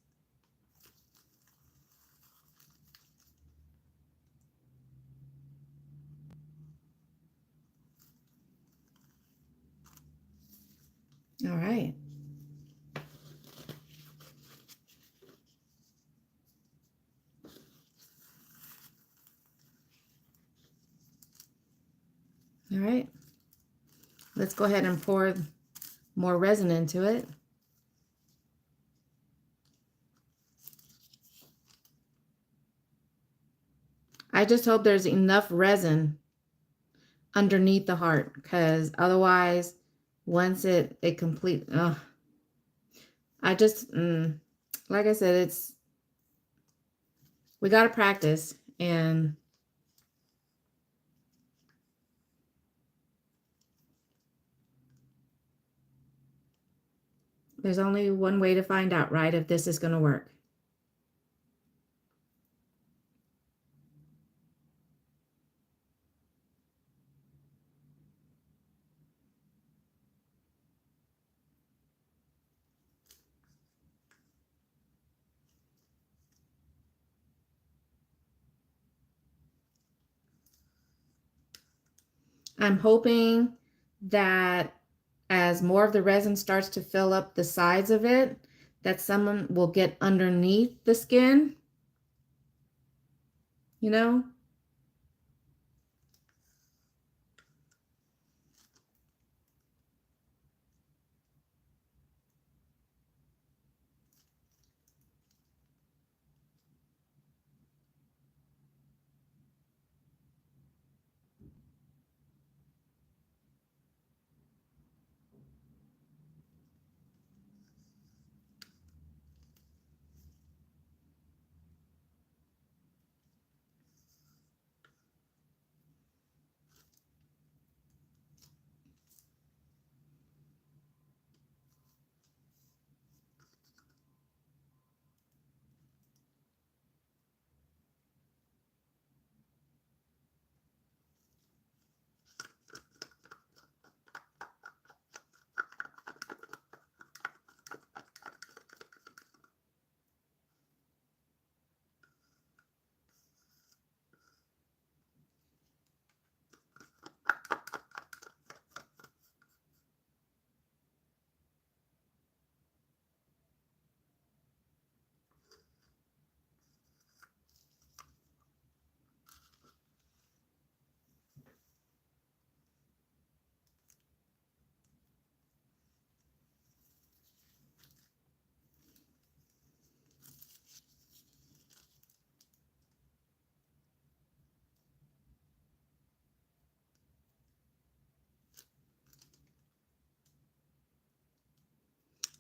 All right. let's go ahead and pour more resin into it. I just hope there's enough resin underneath the heart, because otherwise, once it complete, I just, like I said, we got to practice, and there's only one way to find out, right, if this is going to work. I'm hoping that as more of the resin starts to fill up the sides of it, that someone will get underneath the skin, you know?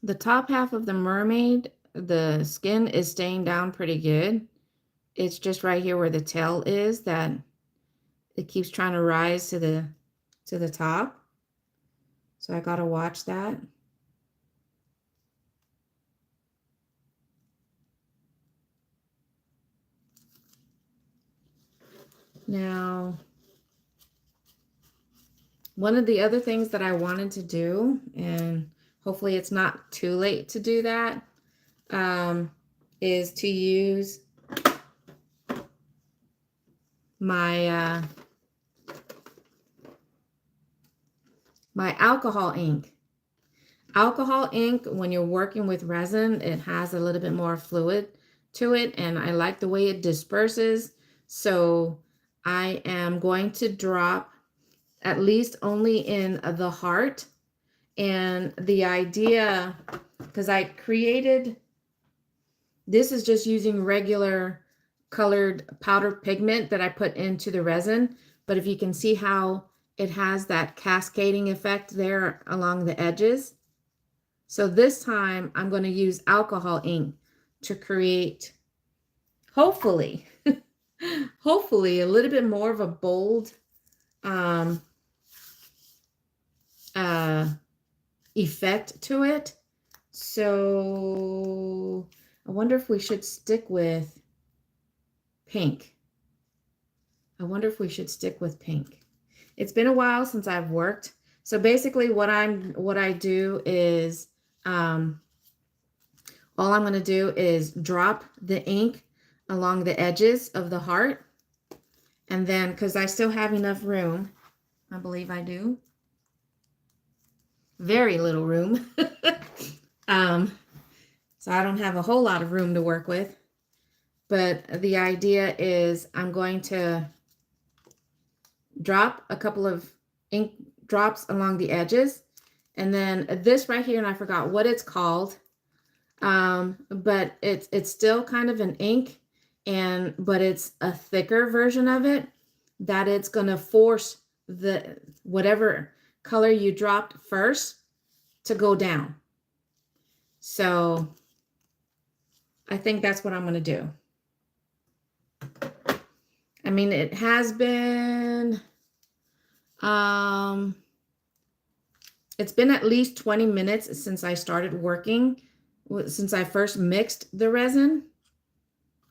The top half of the mermaid, the skin is staying down pretty good. It's just right here where the tail is that it keeps trying to rise to the top. So I gotta watch that. Now, one of the other things that I wanted to do, and hopefully it's not too late to do that, is to use my my alcohol ink. Alcohol ink, when you're working with resin, it has a little bit more fluid to it, and I like the way it disperses. So I am going to drop at least only in the heart. And the idea, because I created, this is just using regular colored powder pigment that I put into the resin. But if you can see how it has that cascading effect there along the edges. So this time I'm going to use alcohol ink to create, hopefully, hopefully a little bit more of a bold effect to it. So I wonder if we should stick with pink. I wonder if we should stick with pink. It's been a while since I've worked. So basically what I do is all I'm going to do is drop the ink along the edges of the heart. And then, because I still have enough room, I believe I do. Very little room. So I don't have a whole lot of room to work with. But the idea is I'm going to drop a couple of ink drops along the edges. And then this right here, and I forgot what it's called, but it's still kind of an ink, but it's a thicker version of it that it's going to force the whatever color you dropped first to go down. So I think that's what I'm going to do. I mean, it has been, it's been at least 20 minutes since I started working, since I first mixed the resin,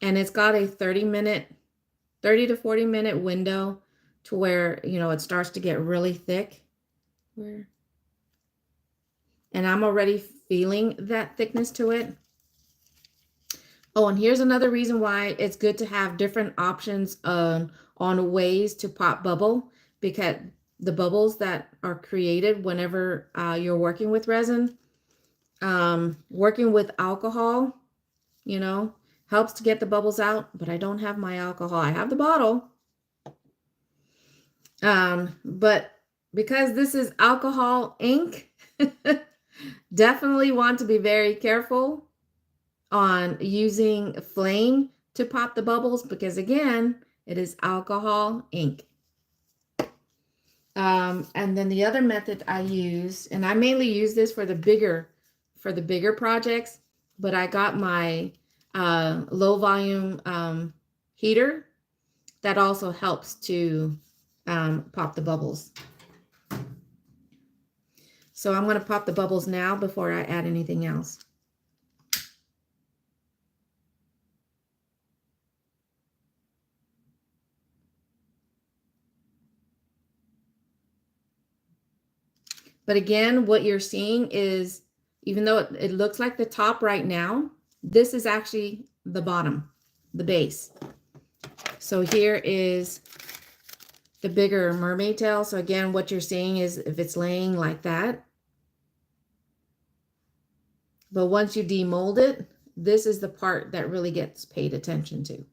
and it's got a 30 to 40 minute window to where, you know, it starts to get really thick. And I'm already feeling that thickness to it. Oh, and here's another reason why it's good to have different options on ways to pop bubble, because the bubbles that are created whenever you're working with resin, working with alcohol, you know, helps to get the bubbles out, but I don't have my alcohol. I have the bottle. But because this is alcohol ink, definitely want to be very careful on using flame to pop the bubbles, because again, it is alcohol ink. And then the other method I use, and I mainly use this for the bigger projects, but I got my low volume heater that also helps to pop the bubbles. So I'm going to pop the bubbles now before I add anything else. But again, what you're seeing is, even though it looks like the top right now, this is actually the bottom, the base. So here is the bigger mermaid tail. So again, what you're seeing is if it's laying like that. But once you demold it, this is the part that really gets paid attention to.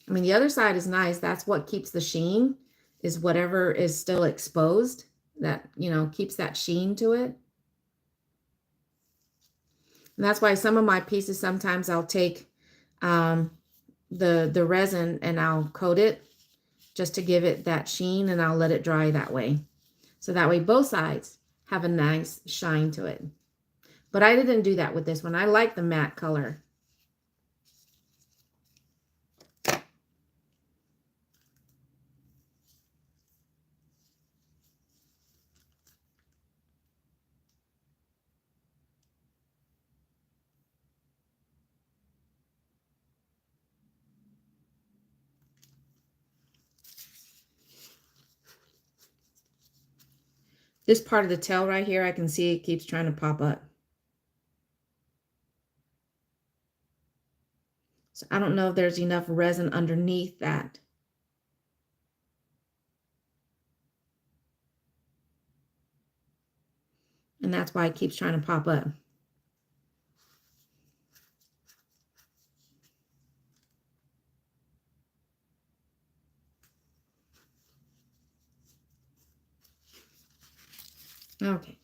I mean, the other side is nice. That's what keeps the sheen, is whatever is still exposed, that, you know, keeps that sheen to it. And that's why some of my pieces, sometimes I'll take the resin and I'll coat it just to give it that sheen, and I'll let it dry that way. So that way both sides have a nice shine to it. But I didn't do that with this one. I like the matte color. This part of the tail right here, I can see it keeps trying to pop up. So I don't know if there's enough resin underneath that. And that's why it keeps trying to pop up. Okay.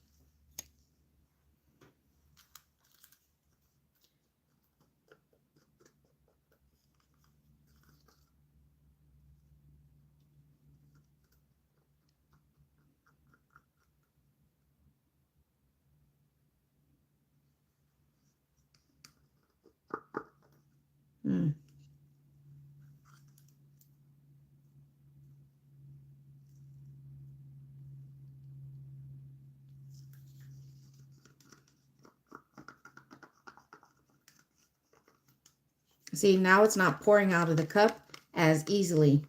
See, now it's not pouring out of the cup as easily.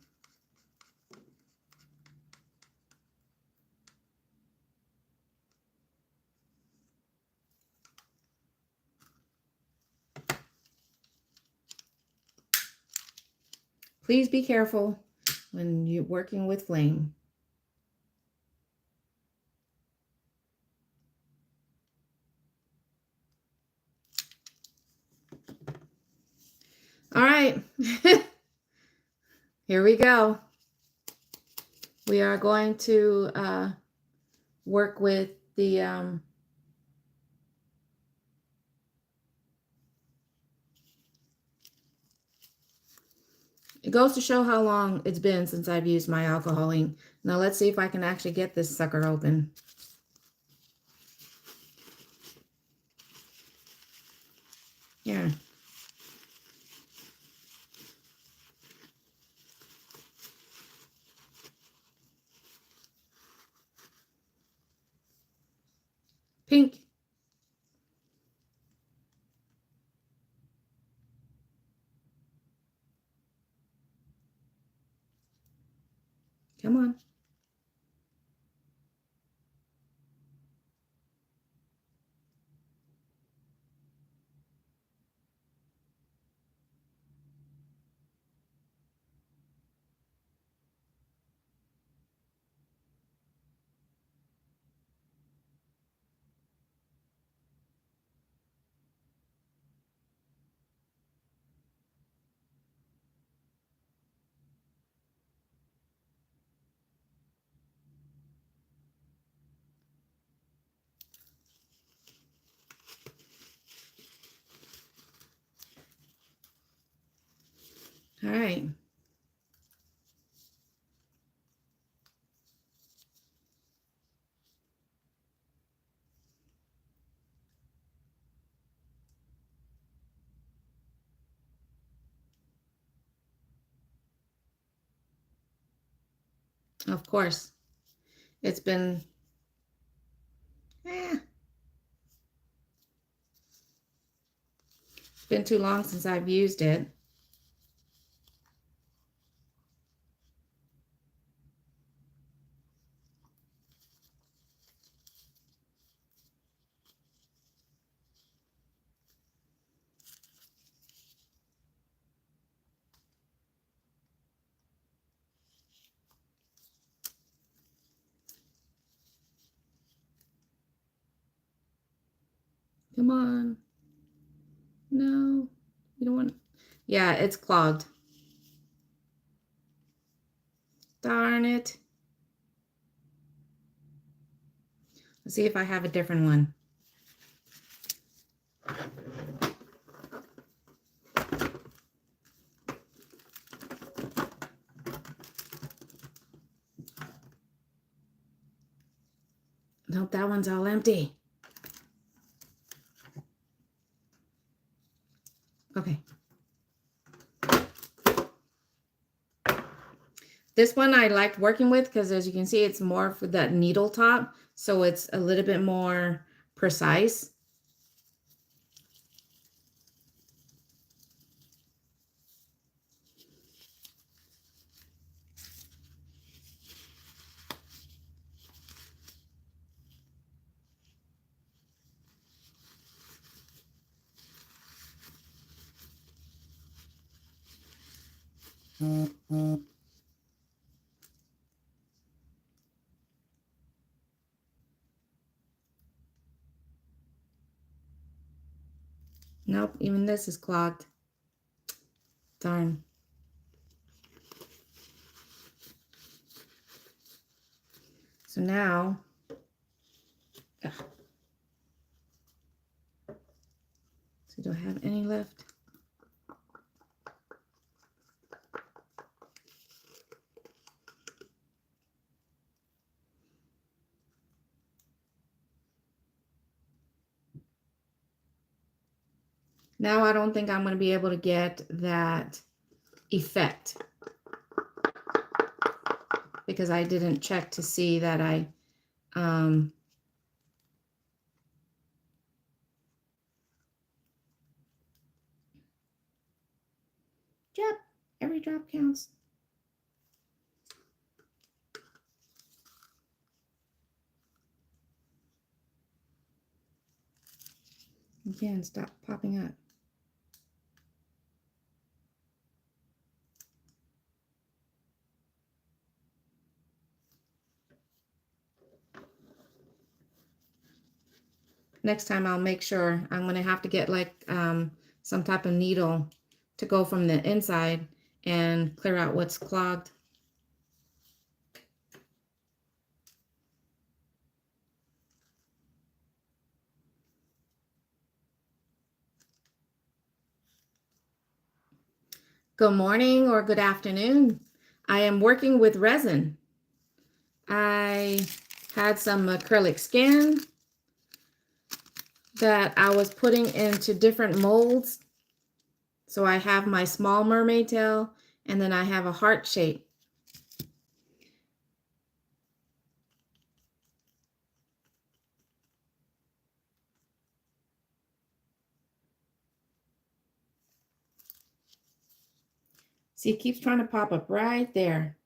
Please be careful when you're working with flame. All right. Here we go. We are going to work with the it goes to show how long it's been since I've used my alcohol ink. Now let's see if I can actually get this sucker open. Yeah. Pink. Come on. All right. Of course. It's been been too long since I've used it. Come on. No, you don't want. Yeah, it's clogged. Darn it. Let's see if I have a different one. Nope, that one's all empty. Okay. This one I liked working with because, as you can see, it's more for that needle top. So it's a little bit more precise. Nope, even this is clogged. Darn. So now, so do I have any left? Now I don't think I'm going to be able to get that effect because I didn't check to see that I drop. Every drop counts. Again, stop popping up. Next time I'll make sure I'm going to have to get like some type of needle to go from the inside and clear out what's clogged. Good morning or good afternoon. I am working with resin. I had some acrylic skin that I was putting into different molds. So I have my small mermaid tail, and then I have a heart shape. See, it keeps trying to pop up right there.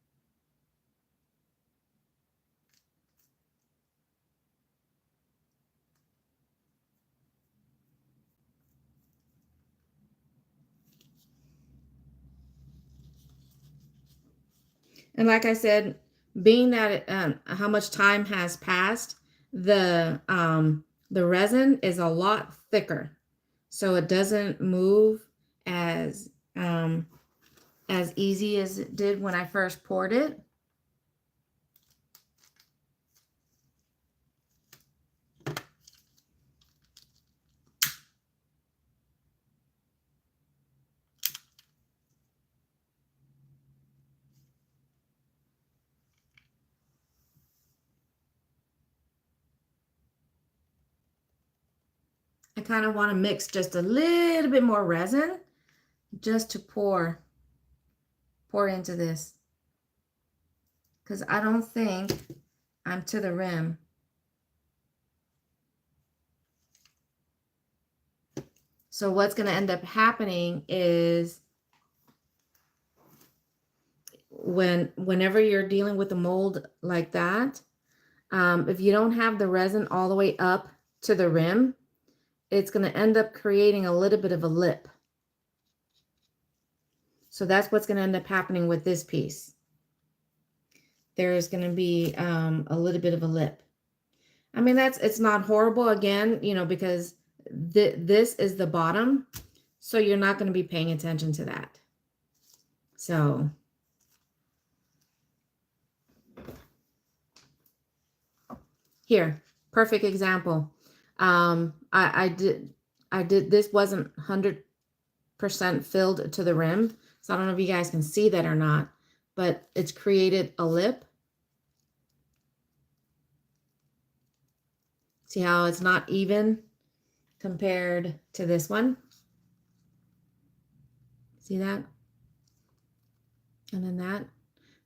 And like I said, being that how much time has passed, the resin is a lot thicker, so it doesn't move as easy as it did when I first poured it. I kind of want to mix just a little bit more resin just to pour into this, because I don't think I'm to the rim. So what's going to end up happening is whenever you're dealing with a mold like that, if you don't have the resin all the way up to the rim, it's going to end up creating a little bit of a lip. So that's what's going to end up happening with this piece. There is going to be a little bit of a lip. I mean, it's not horrible, again, you know, because this is the bottom, so you're not going to be paying attention to that. So here, perfect example. I did this wasn't 100% filled to the rim, so I don't know if you guys can see that or not, but it's created a lip. See how it's not even compared to this one? See that? And then that.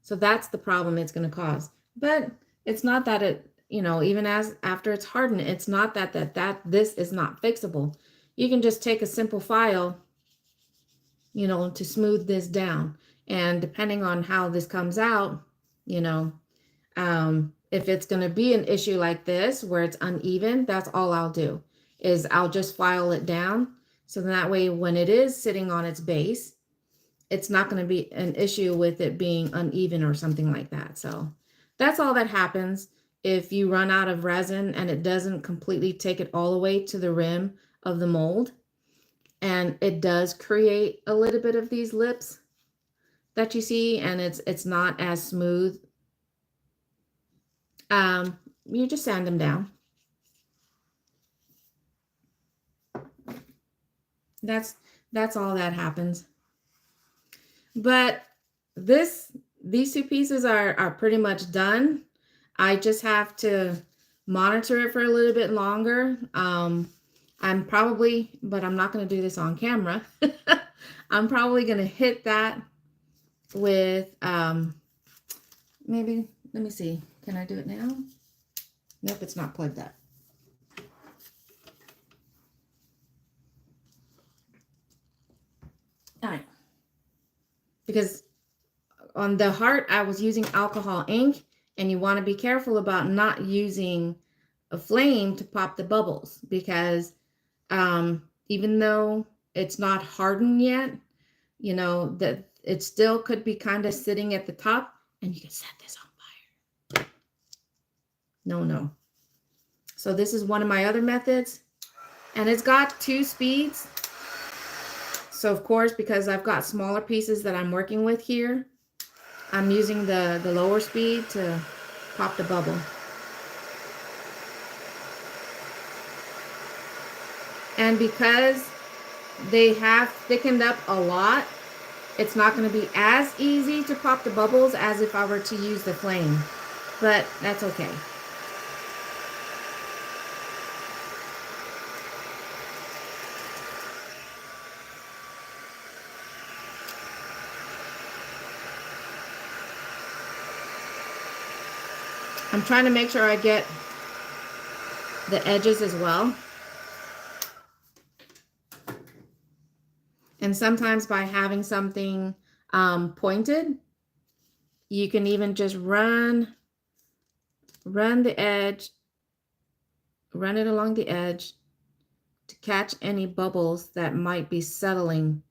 So that's the problem it's going to cause. But it's not that it, you know, even as after it's hardened, it's not that this is not fixable. You can just take a simple file, you know, to smooth this down. And depending on how this comes out, you know, if it's going to be an issue like this where it's uneven, that's all I'll do is I'll just file it down. So that way, when it is sitting on its base, it's not going to be an issue with it being uneven or something like that. So that's all that happens if you run out of resin and it doesn't completely take it all the way to the rim of the mold. And it does create a little bit of these lips that you see, and it's not as smooth. You just sand them down. That's all that happens. But these two pieces are pretty much done. I just have to monitor it for a little bit longer. I'm probably, but I'm not going to do this on camera. I'm probably going to hit that with, maybe, let me see. Can I do it now? Nope, it's not plugged up. All right. Because on the heart, I was using alcohol ink, and you want to be careful about not using a flame to pop the bubbles, because even though it's not hardened yet, you know, that it still could be kind of sitting at the top, and you can set this on fire. No. So this is one of my other methods, and it's got 2 speeds. So of course, because I've got smaller pieces that I'm working with here, I'm using the lower speed to pop the bubble. And because they have thickened up a lot, It's not going to be as easy to pop the bubbles as if I were to use the flame, but that's okay. I'm trying to make sure I get the edges as well. And sometimes by having something pointed, you can even just run the edge, run it along the edge to catch any bubbles that might be settling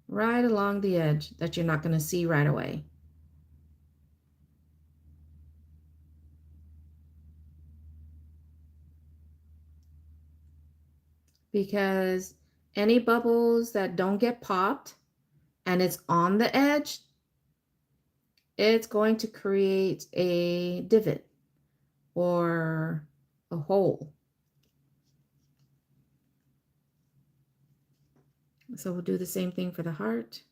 right along the edge that you're not going to see right away. Because any bubbles that don't get popped and it's on the edge, it's going to create a divot or a hole. So we'll do the same thing for the heart.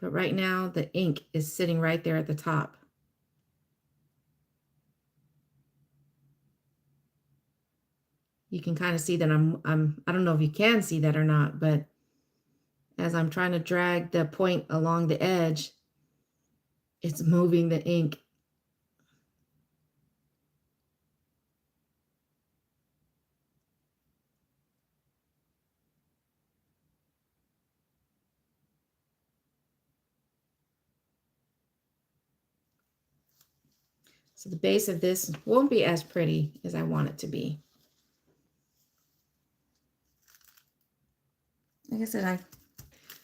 But right now the ink is sitting right there at the top. You can kind of see that I don't know if you can see that or not, but as I'm trying to drag the point along the edge, it's moving the ink. So the base of this won't be as pretty as I want it to be. Like I said,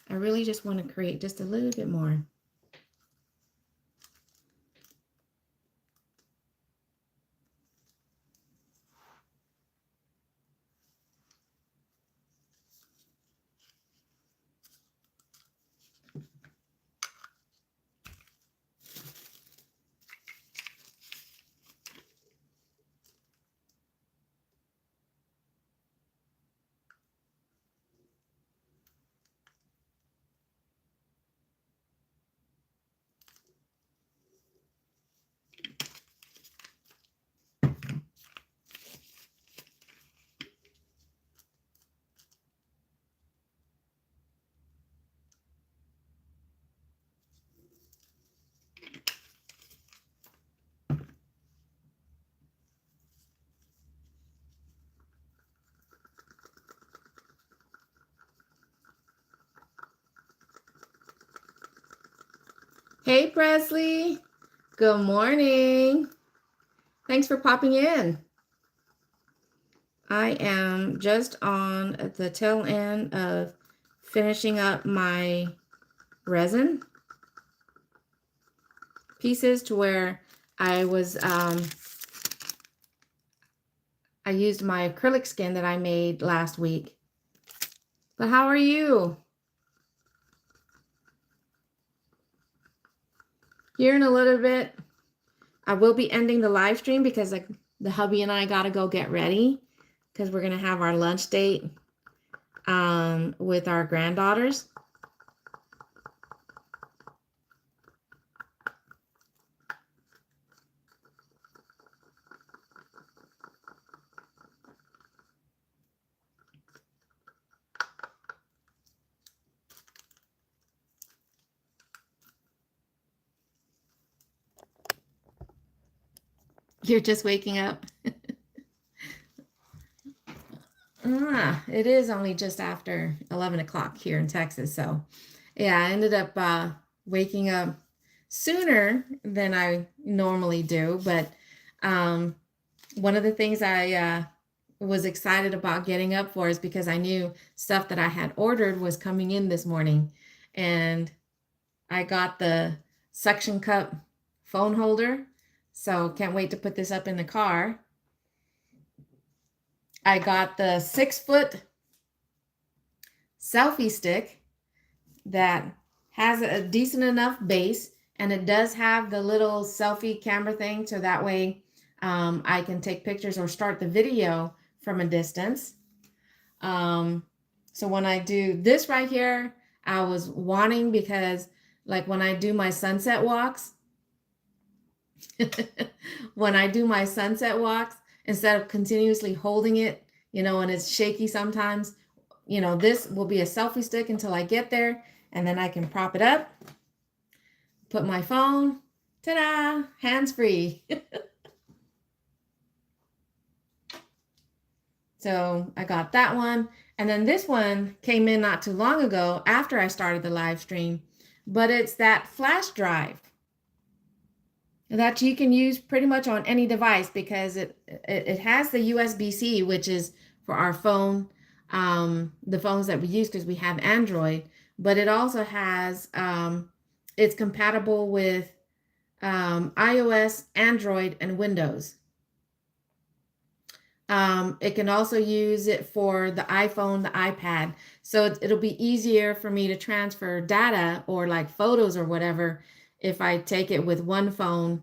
I really just want to create just a little bit more. Hey, Presley. Good morning. Thanks for popping in. I am just on the tail end of finishing up my resin pieces to where I was, I used my acrylic skin that I made last week. But how are you? Here in a little bit, I will be ending the live stream because like the hubby and I got to go get ready because we're going to have our lunch date with our granddaughters. You're just waking up. It is only just after 11 o'clock here in Texas. So yeah, I ended up waking up sooner than I normally do. But one of the things I was excited about getting up for is because I knew stuff that I had ordered was coming in this morning. And I got the suction cup phone holder. So can't wait to put this up in the car. I got the 6-foot selfie stick that has a decent enough base, and it does have the little selfie camera thing, so that way I can take pictures or start the video from a distance. So when I do this right here, I was wanting, because like when I do my sunset walks, when I do my sunset walks, instead of continuously holding it, and it's shaky sometimes, this will be a selfie stick until I get there, and then I can prop it up, put my phone, ta-da, hands-free. So I got that one. And then this one came in not too long ago after I started the live stream, but it's that flash drive that you can use pretty much on any device, because it has the USB-C, which is for our phone, the phones that we use because we have Android, but it also has, it's compatible with iOS, Android, and Windows. It can also use it for the iPhone, the iPad. So it'll be easier for me to transfer data or like photos or whatever if I take it with one phone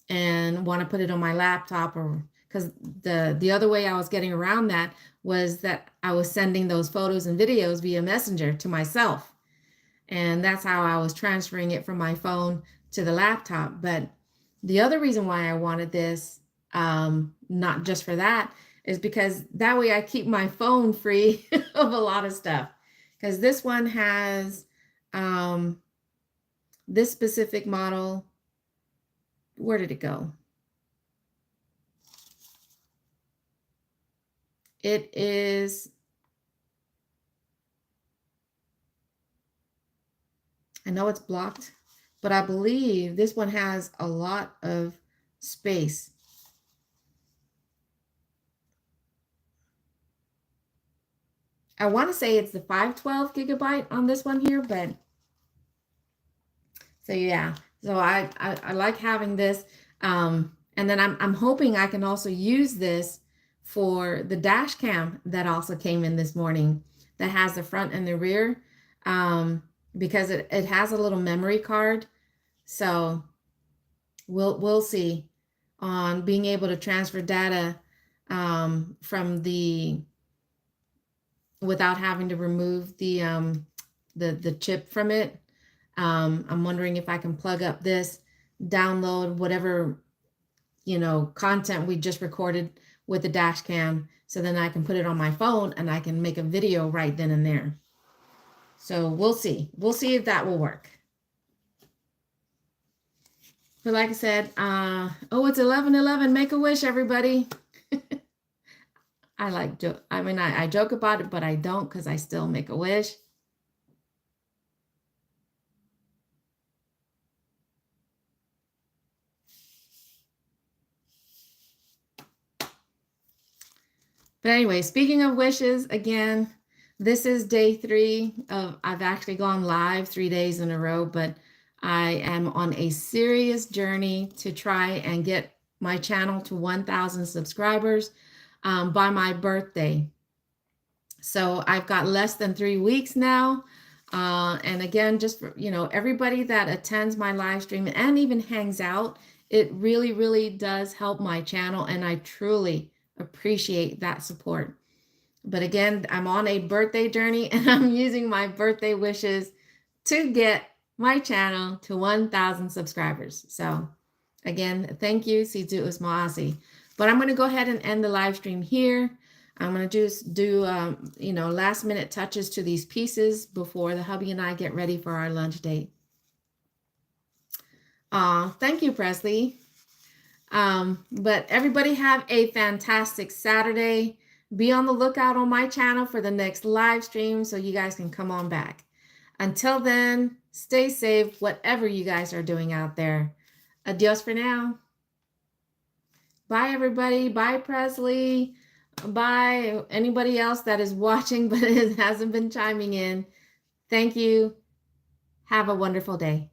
and want to put it on my laptop, or because the other way I was getting around that was that I was sending those photos and videos via Messenger to myself. And that's how I was transferring it from my phone to the laptop. But the other reason why I wanted this, not just for that, is because that way I keep my phone free of a lot of stuff. Because this one has this specific model. Where did it go? It is, I know it's blocked, but I believe this one has a lot of space. I want to say it's the 512 gigabyte on this one here, but so yeah. So I like having this. And then I'm hoping I can also use this for the dash cam that also came in this morning, that has the front and the rear, because it has a little memory card. So we'll see on being able to transfer data from the, without having to remove the chip from it. I'm wondering if I can plug up this, download whatever, content we just recorded with the dash cam, so then I can put it on my phone and I can make a video right then and there. So we'll see. We'll see if that will work. But like I said, oh, it's 11:11. Make a wish, everybody. I joke about it, but I don't, because I still make a wish. But anyway, speaking of wishes, again, this is day 3 of, I've actually gone live 3 days in a row, but I am on a serious journey to try and get my channel to 1,000 subscribers by my birthday. So I've got less than 3 weeks now. And again, just for, everybody that attends my live stream and even hangs out, it really, really does help my channel. And I truly appreciate that support. But again, I'm on a birthday journey, and I'm using my birthday wishes to get my channel to 1,000 subscribers. So again, thank you, Situ Usmaasi. But I'm going to go ahead and end the live stream here. I'm going to just do, last minute touches to these pieces before the hubby and I get ready for our lunch date. Thank you, Presley. But everybody have a fantastic Saturday. Be on the lookout on my channel for the next live stream so you guys can come on back. Until then, stay safe, whatever you guys are doing out there. Adios for now. Bye, everybody. Bye, Presley. Bye, anybody else that is watching but it hasn't been chiming in. Thank you. Have a wonderful day.